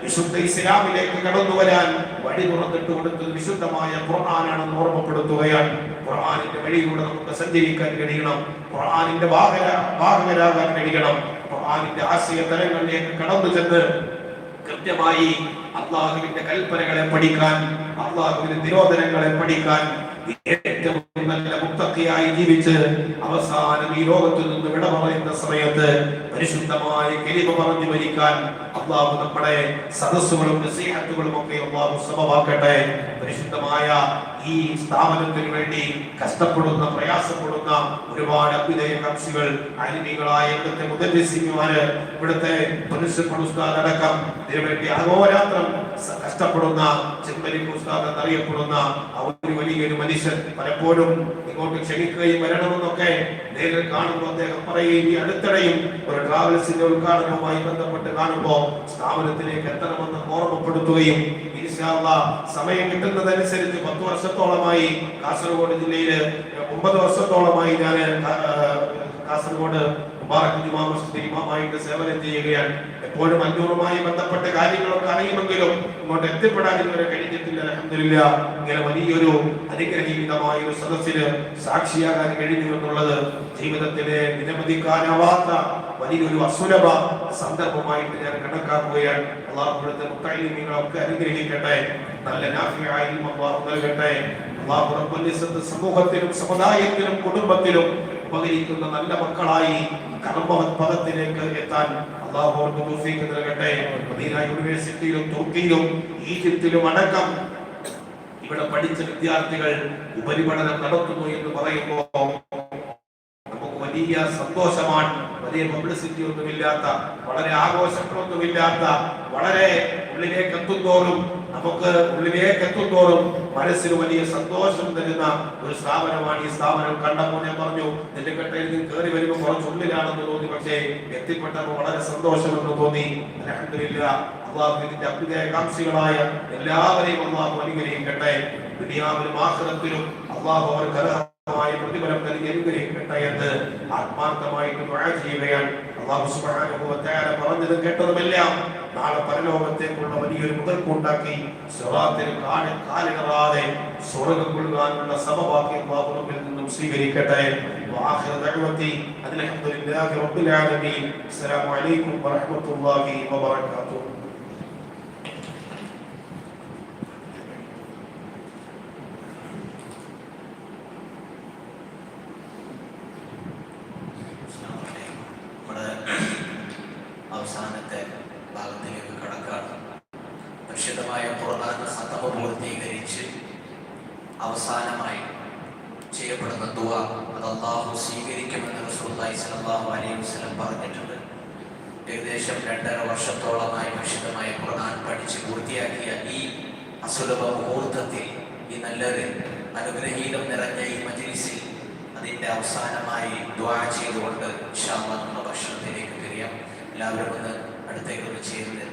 വിശുദ്ധ ഇസ്ലാമിലേക്ക് കടന്നു വരാൻ വഴി തുറന്നിട്ട് കൊടുത്തത് വിശുദ്ധമായ ഖുർആനാണെന്ന് ഓർമ്മപ്പെടുത്തുകയാണ്. ഖുർആനിന്റെ വഴിയിലൂടെ നമുക്ക് സഞ്ചരിക്കാൻ കഴിയണം, ഖുർആനിന്റെ വാഹകരാകാൻ കഴിയണം, ഖുർആനിന്റെ ആശയ തലങ്ങളിലേക്ക് കടന്നു ചെന്ന് കൃത്യമായി അല്ലാഹുവിന്റെ കൽപ്പനകളെ പഠിക്കാൻ, അല്ലാഹുവിന്റെ നിരോധനങ്ങളെ പഠിക്കാൻ, ഏറ്റവും നല്ല മുത്തഖിയായി ജീവിച്ച് അവസാനം ഈ ലോകത്തിൽ നിന്ന് വിട പറയുന്ന സമയത്ത് പരിശുദ്ധമായ കലിമ പറഞ്ഞു മരിക്കാൻ അല്ലാഹു നമ്മുടെ സദസ്സുകളും നസീഹത്തുകളും ഒക്കെ അല്ലാഹു സബബാക്കട്ടെ. പരിശുദ്ധമായ ഈ സ്ഥാപനത്തിന് വേണ്ടി കഷ്ടപ്പെടുന്ന, പ്രയാസപ്പെടുന്ന ഒരുപാട് അഭ്യുദയകാംക്ഷികൾ, അലിമികളായ ഇവിടുത്തെ മുദർരിസീമാര്, ഇവിടുത്തെ പ്രിൻസിപ്പൽ ഉസ്താദ് അടക്കം ഇതിനുവേണ്ടി അഹോരാത്രം കഷ്ടപ്പെടുന്ന ചെമ്പരി ഉസ്താദ് എന്നറിയപ്പെടുന്ന ഒരു വലിയൊരു മനുഷ്യൻ പലപ്പോഴും ഇങ്ങോട്ട് ക്ഷണിക്കുകയും വരണമെന്നൊക്കെ നേരിൽ കാണുമ്പോൾ അദ്ദേഹം പറയുകയും, ഈ അടുത്തിടെയും ഒരു ട്രാവൽസിന്റെ ഉദ്ഘാടനവുമായി ബന്ധപ്പെട്ട് കാണുമ്പോൾ സ്ഥാപനത്തിലേക്ക് എത്തണമെന്ന് ഓർമ്മപ്പെടുത്തുകയും, ഇൻഷാ അല്ലാഹ് സമയം കിട്ടുന്നതനുസരിച്ച് 10 വർഷത്തോളമായി കാസർഗോഡ് ജില്ലയില് 9 വർഷത്തോളമായി ഞാൻ കാസർഗോഡ് മുബാറക് ജുമാ മസ്ജിദിൽ ഇമാമായിട്ട് സേവനം ചെയ്യുകയാണ്. എപ്പോഴും അഞ്ഞൂറുമായി ബന്ധപ്പെട്ട കാര്യങ്ങളൊക്കെ അറിയുമെങ്കിലും ഇങ്ങോട്ട് എത്തിപ്പെടാൻ ഇതുവരെ കഴിഞ്ഞിട്ടില്ല. അൽഹംദുലില്ലാഹ് ഇങ്ങനെ വലിയൊരു അനുഗ്രഹീതമായ ഒരു സദസ്സിന് സാക്ഷിയാകാൻ കഴിഞ്ഞു എന്നുള്ളത് ജീവിതത്തിലെ വിലമതിക്കാനാവാത്ത വലിയൊരു അസുലഭ സന്ദർഭമായിട്ട് ഞാൻ കണക്കാക്കുകയാണ്. അല്ലാഹു ഇവിടുത്തെ മുത്തഅല്ലിമീങ്ങളൊക്കെ അനുഗ്രഹിക്കട്ടെ, നല്ല നാഫിയായ ഇൽമ അല്ലാഹു നൽകട്ടെ. അല്ലാഹു റബ്ബുൽ ഇസ്സത്ത് സമൂഹത്തിലും സമുദായത്തിലും കുടുംബത്തിലും ഉപകരിക്കുന്ന നല്ല മക്കളായി കർമ്മപദത്തിലേക്ക് എത്താൻ അല്ലാഹു അവർക്ക് തൗഫീഖ് നൽകട്ടെ. മദീന യൂണിവേഴ്സിറ്റിയിലും തുർക്കിയിലും ഈജിപ്തിലും അടക്കം ഇവിടെ പഠിച്ച വിദ്യാർത്ഥികൾ ഉപരിപഠനം നടത്തുന്നു എന്ന് പറയുമ്പോൾ നമുക്ക് വലിയ സന്തോഷമാണ്. വലിയ പബ്ലിസിറ്റി ഒന്നുമില്ലാത്ത, വളരെ ആഘോഷങ്ങളൊന്നുമില്ലാത്ത, വളരെ ഉള്ളിലേക്ക് എത്തുന്തോറും മനസ്സിന് വലിയ സന്തോഷം തരുന്ന ഒരു സ്ഥാപനമാണ് ഈ സ്ഥാപനം. കണ്ടപ്പോൾ ഞാൻ പറഞ്ഞു, എന്റെ കെട്ടയിൽ നിന്ന് കയറി വരുമ്പോൾ കുറച്ച് ഉള്ളിലാണെന്ന് തോന്നി, പക്ഷേ എത്തിപ്പെട്ടപ്പോൾ വളരെ സന്തോഷമെന്ന് തോന്നി. അൽഹംദുലില്ലാഹ് അല്ലാഹുവിന്റെ അഭ്യുദയകാംക്ഷികളായ എല്ലാവരെയും അല്ലാഹു അനുഗ്രഹിക്കട്ടെ. ദുനിയാവിലും ആഖിറത്തിലും അല്ലാഹു അവർക്ക് അർഹമായ പ്രതിഫലം നൽകി അനുഗ്രഹിക്കട്ടെ എന്ന് ആത്മാർത്ഥമായിട്ട് ദുആ ചെയ്യുകയാണ്. അല്ലാഹു സുബ്ഹാനഹു വ തആല പറഞ്ഞതും കേട്ടതുമെല്ലാം നാളെ പരലോകത്തേക്കുള്ള വലിയൊരു മുതൽക്കൂട്ടാക്കി സിറാത്തിൽ കാലിടറാതെ സ്വർഗ്ഗം കൊള്ളുവാനുള്ള സബബാക്കി അല്ലാഹു നമ്മിൽ നിന്നും സ്വീകരിക്കട്ടെ. വആഖിറു ദഅവതി അൽഹംദുലില്ലാഹി റബ്ബിൽ ആലമീൻ. അസ്സലാമു അലൈക്കും വറഹ്മത്തുള്ളാഹി വബറകാതുഹു. അവസാനത്തെ ഭാഗത്തിലേക്ക് കടക്കാണ്. പരിശുദ്ധമായ ഖുർആൻ ഖത്മ പൂർത്തീകരിച്ച് അവസാനമായി ചെയ്യപ്പെടുന്ന ദുആ അത് അല്ലാഹു സ്വീകരിക്കുമെന്ന് റസൂലുള്ളാഹി സ്വല്ലല്ലാഹു അലൈഹി വസല്ലം പറഞ്ഞിട്ടുണ്ട്. ഏകദേശം 2.5 വർഷത്തോളമായി പരിശുദ്ധമായ ഖുർആൻ പഠിച്ച് പൂർത്തിയാക്കിയ ഈ അസുലഭ മുഹൂർത്തത്തിൽ, ഈ നല്ലൊരു അനുഗ്രഹീതം നിറഞ്ഞ ഈ മജ്‌ലിസിൽ അതിൻ്റെ അവസാനമായി ദുആ ചെയ്തുകൊണ്ട് ഇൻഷാ അല്ലാഹ് നമ്മുടെ ഭക്ഷണത്തിലേക്ക് തിരിയാം. എല്ലാവരും ഒന്ന് അടുത്തേക്കൊന്ന് ചേർന്ന്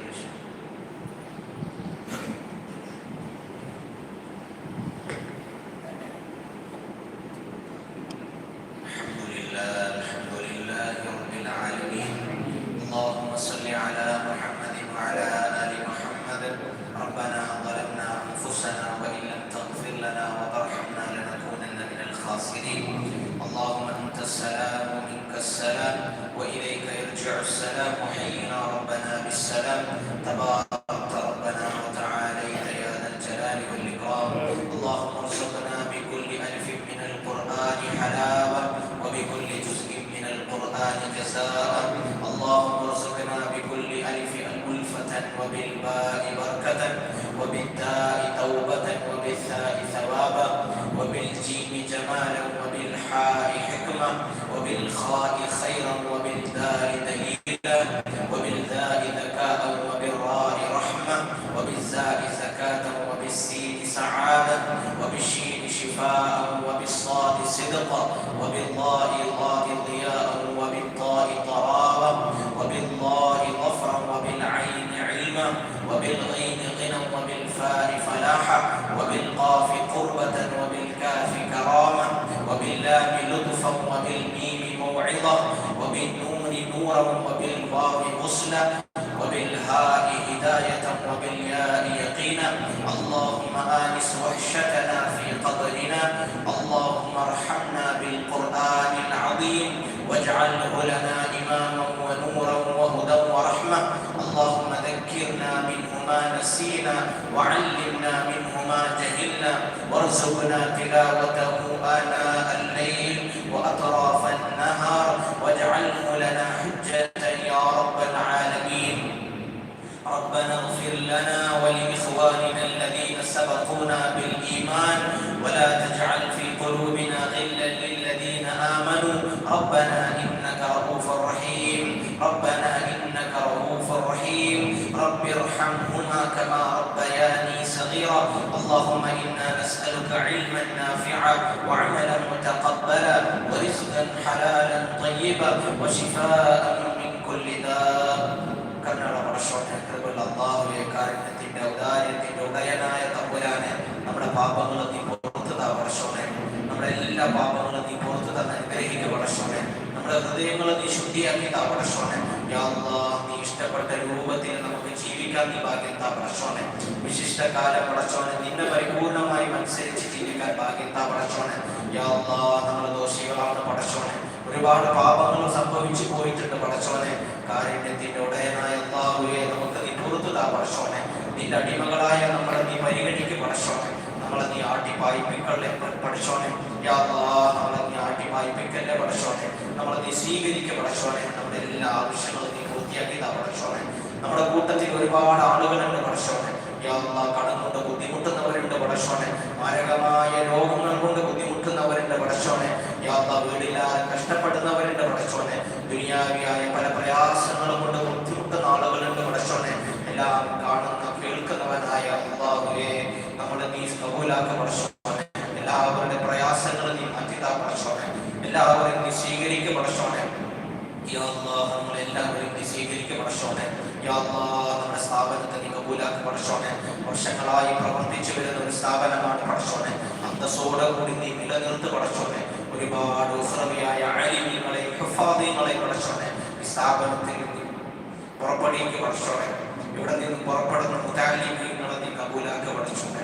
اللهم أنت السلام ومنك السلام وإليك يرجع السلام وحينا ربنا بالسلام تبارك وبالباء بركة وبالتاء توبة وبالثاء ثوابا وبالجيم جمالا وبالحاء حكمة وبالخاء خيرا وبالدال دليلا وبالذاء ذكاء وبالراء رحمة وبالزاء زكاة وبالسين سعادة وبالشين شفاء وبالصاد صدقا وبالضاء ضياء وبالطاء طراوة وبالضاء ظفرا وبالعين علما وبالغين غنى وبالفاء فلاحا وبالقاف قربة وبالكاف كرامة وباللام لطفا وبالميم موعظة وبالنون نورا وبالواو غسلا وبالهاء هداية وبالياء يقينا اللهم آنس وحشتنا في قبرنا اللهم ارحمنا بالقرآن العظيم واجعله لنا إماما ونورا وهدى ورحمة اللهم ذكرنا منه ما نسينا وعلمنا منه ما جهلنا وارزقنا تلاوته آناء الليل وأطراف النهار واجعله لنا حجة يا رب العالمين ربنا اغفر لنا ولإخواننا الذين سبقونا بالإيمان ولا تجعل في قلوبنا غلا للذين آمنوا ربنا إنك رؤوف رحيم ربنا إنك رؤوف رحيم رب ارحمهما كما ربياني صغيرا اللهم إنا نسألك علما نافعا وعملا متقبلا ورزقا حلالا طيبا وشفاء من كل داء കർണാടക പ്രശ്നത്തിലുള്ള അള്ളാഹുവെ കാരുണ്യത്തിന്റെ ഔദാര്യത്തിന്റെ ഉദയനായ തമ്പുരാനെ നമ്മുടെ പാപങ്ങൾ നീ പുറത്തു താ പടച്ചോനെ നമ്മുടെ എല്ലാ പാപങ്ങളും നീ പുറത്തു തന്നെ അനുഗ്രഹിക്കുക പടച്ചോനെ നമ്മുടെ ഹൃദയങ്ങൾ നീ ശുദ്ധിയാക്കി താ പടച്ചോനെ യാ അല്ലാഹ് നീ ഇഷ്ടപ്പെട്ട രൂപത്തിൽ നമുക്ക് ജീവിക്കാൻ നീ ഭാഗ്യം താ പടച്ചോനെ വിശിഷ്ടകാലം പടച്ചോനെ നിന്നെ പരിപൂർണമായി അനുസരിച്ച് ജീവിക്കാൻ ഭാഗ്യം താ പടച്ചോനെ യാ അല്ലാഹ് നമ്മൾ ദോഷികളാണ് പടച്ചോനെ ഒരുപാട് പാപങ്ങൾ സംഭവിച്ചു പോയിട്ടുണ്ട് പടച്ചോനെ കാരുണ്യത്തിന്റെ ഉടയനായ അല്ലാഹുവേ നമുക്ക് നീ പുറത്തു താ പടച്ചോനെ നിന്റെ അടിമകളായ നമ്മളെ നീ പരിഗണിക്ക് പടച്ചോനെ നമ്മളെ നീ ആട്ടിപ്പായിപ്പിക്കല്ലേ പടച്ചോനെ യാ അല്ലാഹ് നമ്മളെ നീ ആട്ടിപ്പായിപ്പിക്കല്ലേ പടച്ചോനെ നമ്മളെ നീ സ്വീകരിക്ക പടച്ചോനെ നമ്മുടെ എല്ലാ ആവശ്യങ്ങളും നീ പൂർത്തിയാക്കി താ പടച്ചോനെ നമ്മുടെ കൂട്ടത്തിൽ ഒരുപാട് ആളുകളുണ്ട് പടച്ചോനെ യാ അല്ലാഹ് കടം കൊണ്ട് ബുദ്ധിമുട്ടുന്നവരുണ്ട് പടച്ചോനെ മാരകമായ രോഗങ്ങൾ കൊണ്ട് ബുദ്ധിമുട്ടുന്നവരുണ്ട് പടച്ചോനെ യാ അല്ലാഹ് വീടില്ലാതെ കഷ്ടപ്പെടുന്നവരുണ്ട് പടച്ചോനെ ദുനിയാവിയായ പല പ്രയാസങ്ങളും കൊണ്ട് ബുദ്ധിമുട്ടുന്ന ആളുകളുണ്ട് പടച്ചോനെ എല്ലാം കാണുന്ന കേൾക്കുന്നവനായ അല്ലാഹുവേ നമ്മളെ നീ കബൂലാക്ക പടച്ചോനെ എല്ലാവരുടെ പ്രയാസങ്ങൾ നീ മാറ്റിത്താ പടച്ചോനെ എല്ലാവരെയും നീ സ്വീകരിക്ക പടച്ചോനെ യാ അല്ലാഹ് നമ്മളെല്ലാവരും നീ സ്വീകരിക്ക പടച്ചോനെ യാ അല്ലാഹ് നമ്മുടെ സ്ഥാപനത്തെ നീ കബൂലാക്ക പടച്ചോനെ വർഷങ്ങളായി പ്രവർത്തിച്ചു വരുന്ന ഒരു സ്ഥാപനമാണ് പടച്ചോനെ അന്തസ്സോടെ കൂടി നീ നിലനിർത്ത് പടച്ചോനെ ഒരുപാട് ഉഖ്റവിയായ ആലിമീങ്ങളെ ഹുഫാദികളെ പടച്ചോനെ ഈ സ്ഥാപനത്തിൽ നിന്ന് പുറപ്പെടുവിക്ക് പടച്ചോനെ ഇവിടെ നിന്ന് പുറപ്പെടുന്ന മുതാലിമീങ്ങളെ നീ കബൂലാക്ക പടച്ചോനെ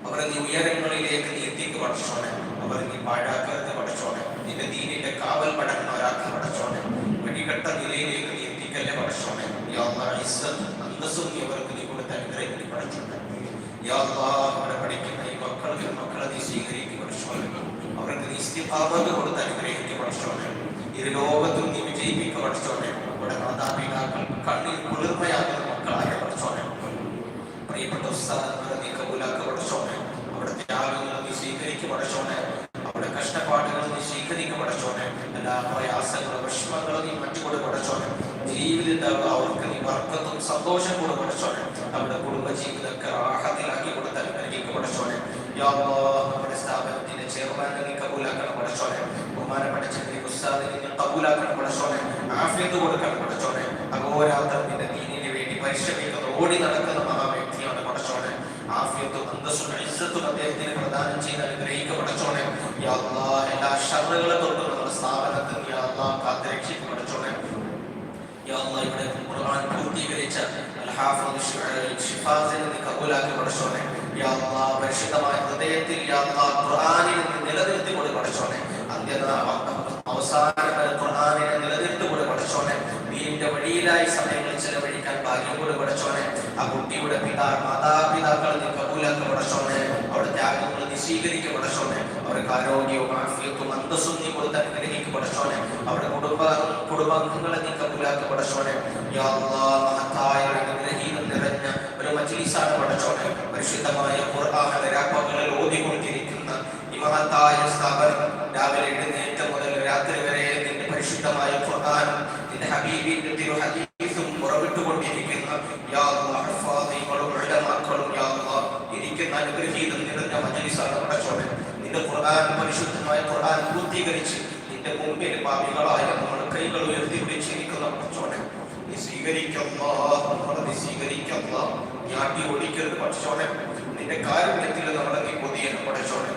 അവരെ നീ ഉയരങ്ങളിലേക്ക് നീ എത്തിക്ക് പടച്ചോനെ അവരെ നീ പാഴാക്കരുത് പടച്ചോനെ നിന്റെ ദീനിന്റെ കാവൽ പടക്കുന്നവരാക്കി പടച്ചോനെ വെടികെട്ട നിലയിലേക്ക് നീ എത്തിക്കല്ലേ പടച്ചോനെ യാ അല്ലാഹ് ഇസ്സത്ത് അന്തസ്സും നീ അവർക്ക് നീ കൊടുത്ത അനുഗ്രഹിക്കും പടച്ചോനെ യാ അല്ലാഹ് അവരെ പഠിക്കുന്ന ഈ മക്കളെ നീ സ്വീകരിക്കും പടച്ചോനെ അവർക്ക് നീ ഇസ്തിഖാമത്ത് കൊടുത്ത് അനുഗ്രഹിക്കും പടച്ചോനെ ഈ ലോകത്തും നീ വിജയിപ്പിക്കും പടച്ചോനെ അവിടെ മാതാപിതാക്കൾ കണ്ണിൽ കുളിർമയാകുന്ന മക്കളായ പടച്ചോനെ പ്രിയപ്പെട്ട ഉസ്താദുകളെ നീ കബൂലാക്ക പടച്ചോനെ അവിടെ ത്യാഗങ്ങൾ നീ സ്വീകരിക്കും പടച്ചോനെ അവിടെ കഷ്ടപ്പാടുകൾ നീ സ്വീകരിക്കും പടച്ചോനെ എല്ലാ പ്രയാസങ്ങളും വിഷമങ്ങളും നീ മറ്റുകൂടെ പടച്ചോനെ ജീവിതത്തിൽ അവർക്ക് നീ ബർക്കത്തും സന്തോഷം കൂടെ പടച്ചോനെ നമ്മുടെ കുടുംബ ജീവിതമൊക്കെ റാഹത്തിലാക്കി കൊടുത്ത് അനുഗ്രഹിക്കും പടച്ചോനെ യാ അല്ലാഹ് നമ്മുടെ സ്ഥാപനത്തിന്റെ ചെയർമാനെ നീ കബൂലാക്കണം പടച്ചോനെ ബഹുമാനപ്പെട്ട ചെറിയ ഉസ്താദിനെ നീ കബൂലാക്കണം പടച്ചോനെ ആഫിയത്ത് കൊടുക്കണം പടച്ചോനെ അഹോരാത്രം നിന്റെ ദീനിന് വേണ്ടി പരിശ്രമിക്കുന്ന ഓടി നടക്കുന്ന മഹാവ്യക്തിയാണ് പടച്ചോനെ ആഫിയത്തും അന്തസ്സും ഇസ്സത്തും അദ്ദേഹത്തിന് പ്രദാനം ചെയ്ത് അനുഗ്രഹിക്കുക പടച്ചോനെ യാ അല്ലാഹ് എല്ലാ ശർറുകളെ തൊട്ടും നമ്മുടെ സ്ഥാപനത്തിൽ യാ അല്ലാഹ് കാത്തുരക്ഷിക്കും പടച്ചോനെ യാ അല്ലാഹ് ഇവിടെ ഖുർആൻ പൂർത്തീകരിച്ച അൽ-ഹാഫിദ് ഷിഫാസിനെ നീ കബൂലാക്കി പടച്ചോനെ യാ അല്ലാഹ് പരിശുദ്ധമായ ഹൃദയത്തിൽ യാ അല്ലാഹ് ഖുർആനിനെ നിലനിർത്തി കൊണ്ട് പടച്ചോനെ അവസാനം വരെ ഖുർആനിനെ നിലനിർത്തി കൊണ്ട് പടച്ചോനെ ദീനിന്റെ വഴിയിലായി സമയങ്ങൾ ചെലവഴിക്കാൻ ഭാഗ്യം കൊണ്ട് പടച്ചോനെ ആ കുട്ടിയുടെ മാതാപിതാക്കളെ നീ കബൂലാക്കി പടച്ചോനെ അവിടെ ത്യാഗങ്ങൾ നീ സ്വീകരിക്കുക പടച്ചോനെ. അവർക്ക് ആരോഗ്യവും ആഫിയത്തും അന്തസ്സും നീ കൊടുത്ത് അനുഗ്രഹിക്കുക പടച്ചോനെ. അവരുടെ കുടുംബാംഗങ്ങളെ നീ കബൂലാക്കുക പടച്ചോനെ. യാ അല്ലാഹ്, മഹത്തായ അനുഗ്രഹീതം നിറഞ്ഞ ഒരു മജ്ലിസാണ് പടച്ചോനെ. പരിശുദ്ധമായ ഖുർആൻ രാപ്പകലിൽ ഓതിക്കൊണ്ടിരിക്കുന്ന ഈ മഹത്തായ സ്ഥാപനം രാവിലെ എഴുന്നേറ്റ മുതൽ രാത്രി വരെ നിന്റെ പരിശുദ്ധമായ ഖുർആനും നിന്റെ ഹബീബിന്റെ തിരു ഹദീസും പുറവിട്ടുകൊണ്ടിരിക്കുന്ന യാ അല്ലാഹ് ഹഫാദികളും ഉലമാക്കളും യാ അല്ലാഹ് ഇരിക്കുന്ന അനുഗ്രഹീതം നിറഞ്ഞ മജ്ലിസാണ് പടച്ചോനെ. നിന്റെ ഖുർആൻ, പരിശുദ്ധമായ ഖുർആൻ പൂർത്തീകരിച്ച് നിന്റെ മുമ്പിൽ പാപികളായ നമ്മൾ കൈകൾ ഉയർത്തി പിടിച്ചിരിക്കുന്ന പടച്ചോനെ. നീ സ്വീകരിക്കല്ലാ, ഞാട്ടി ഓടിക്കരുത് പടച്ചോനെ. നിന്റെ കാരുണ്യത്തിൽ നമ്മളെ നീ പൊതിയണം പടച്ചോനെ.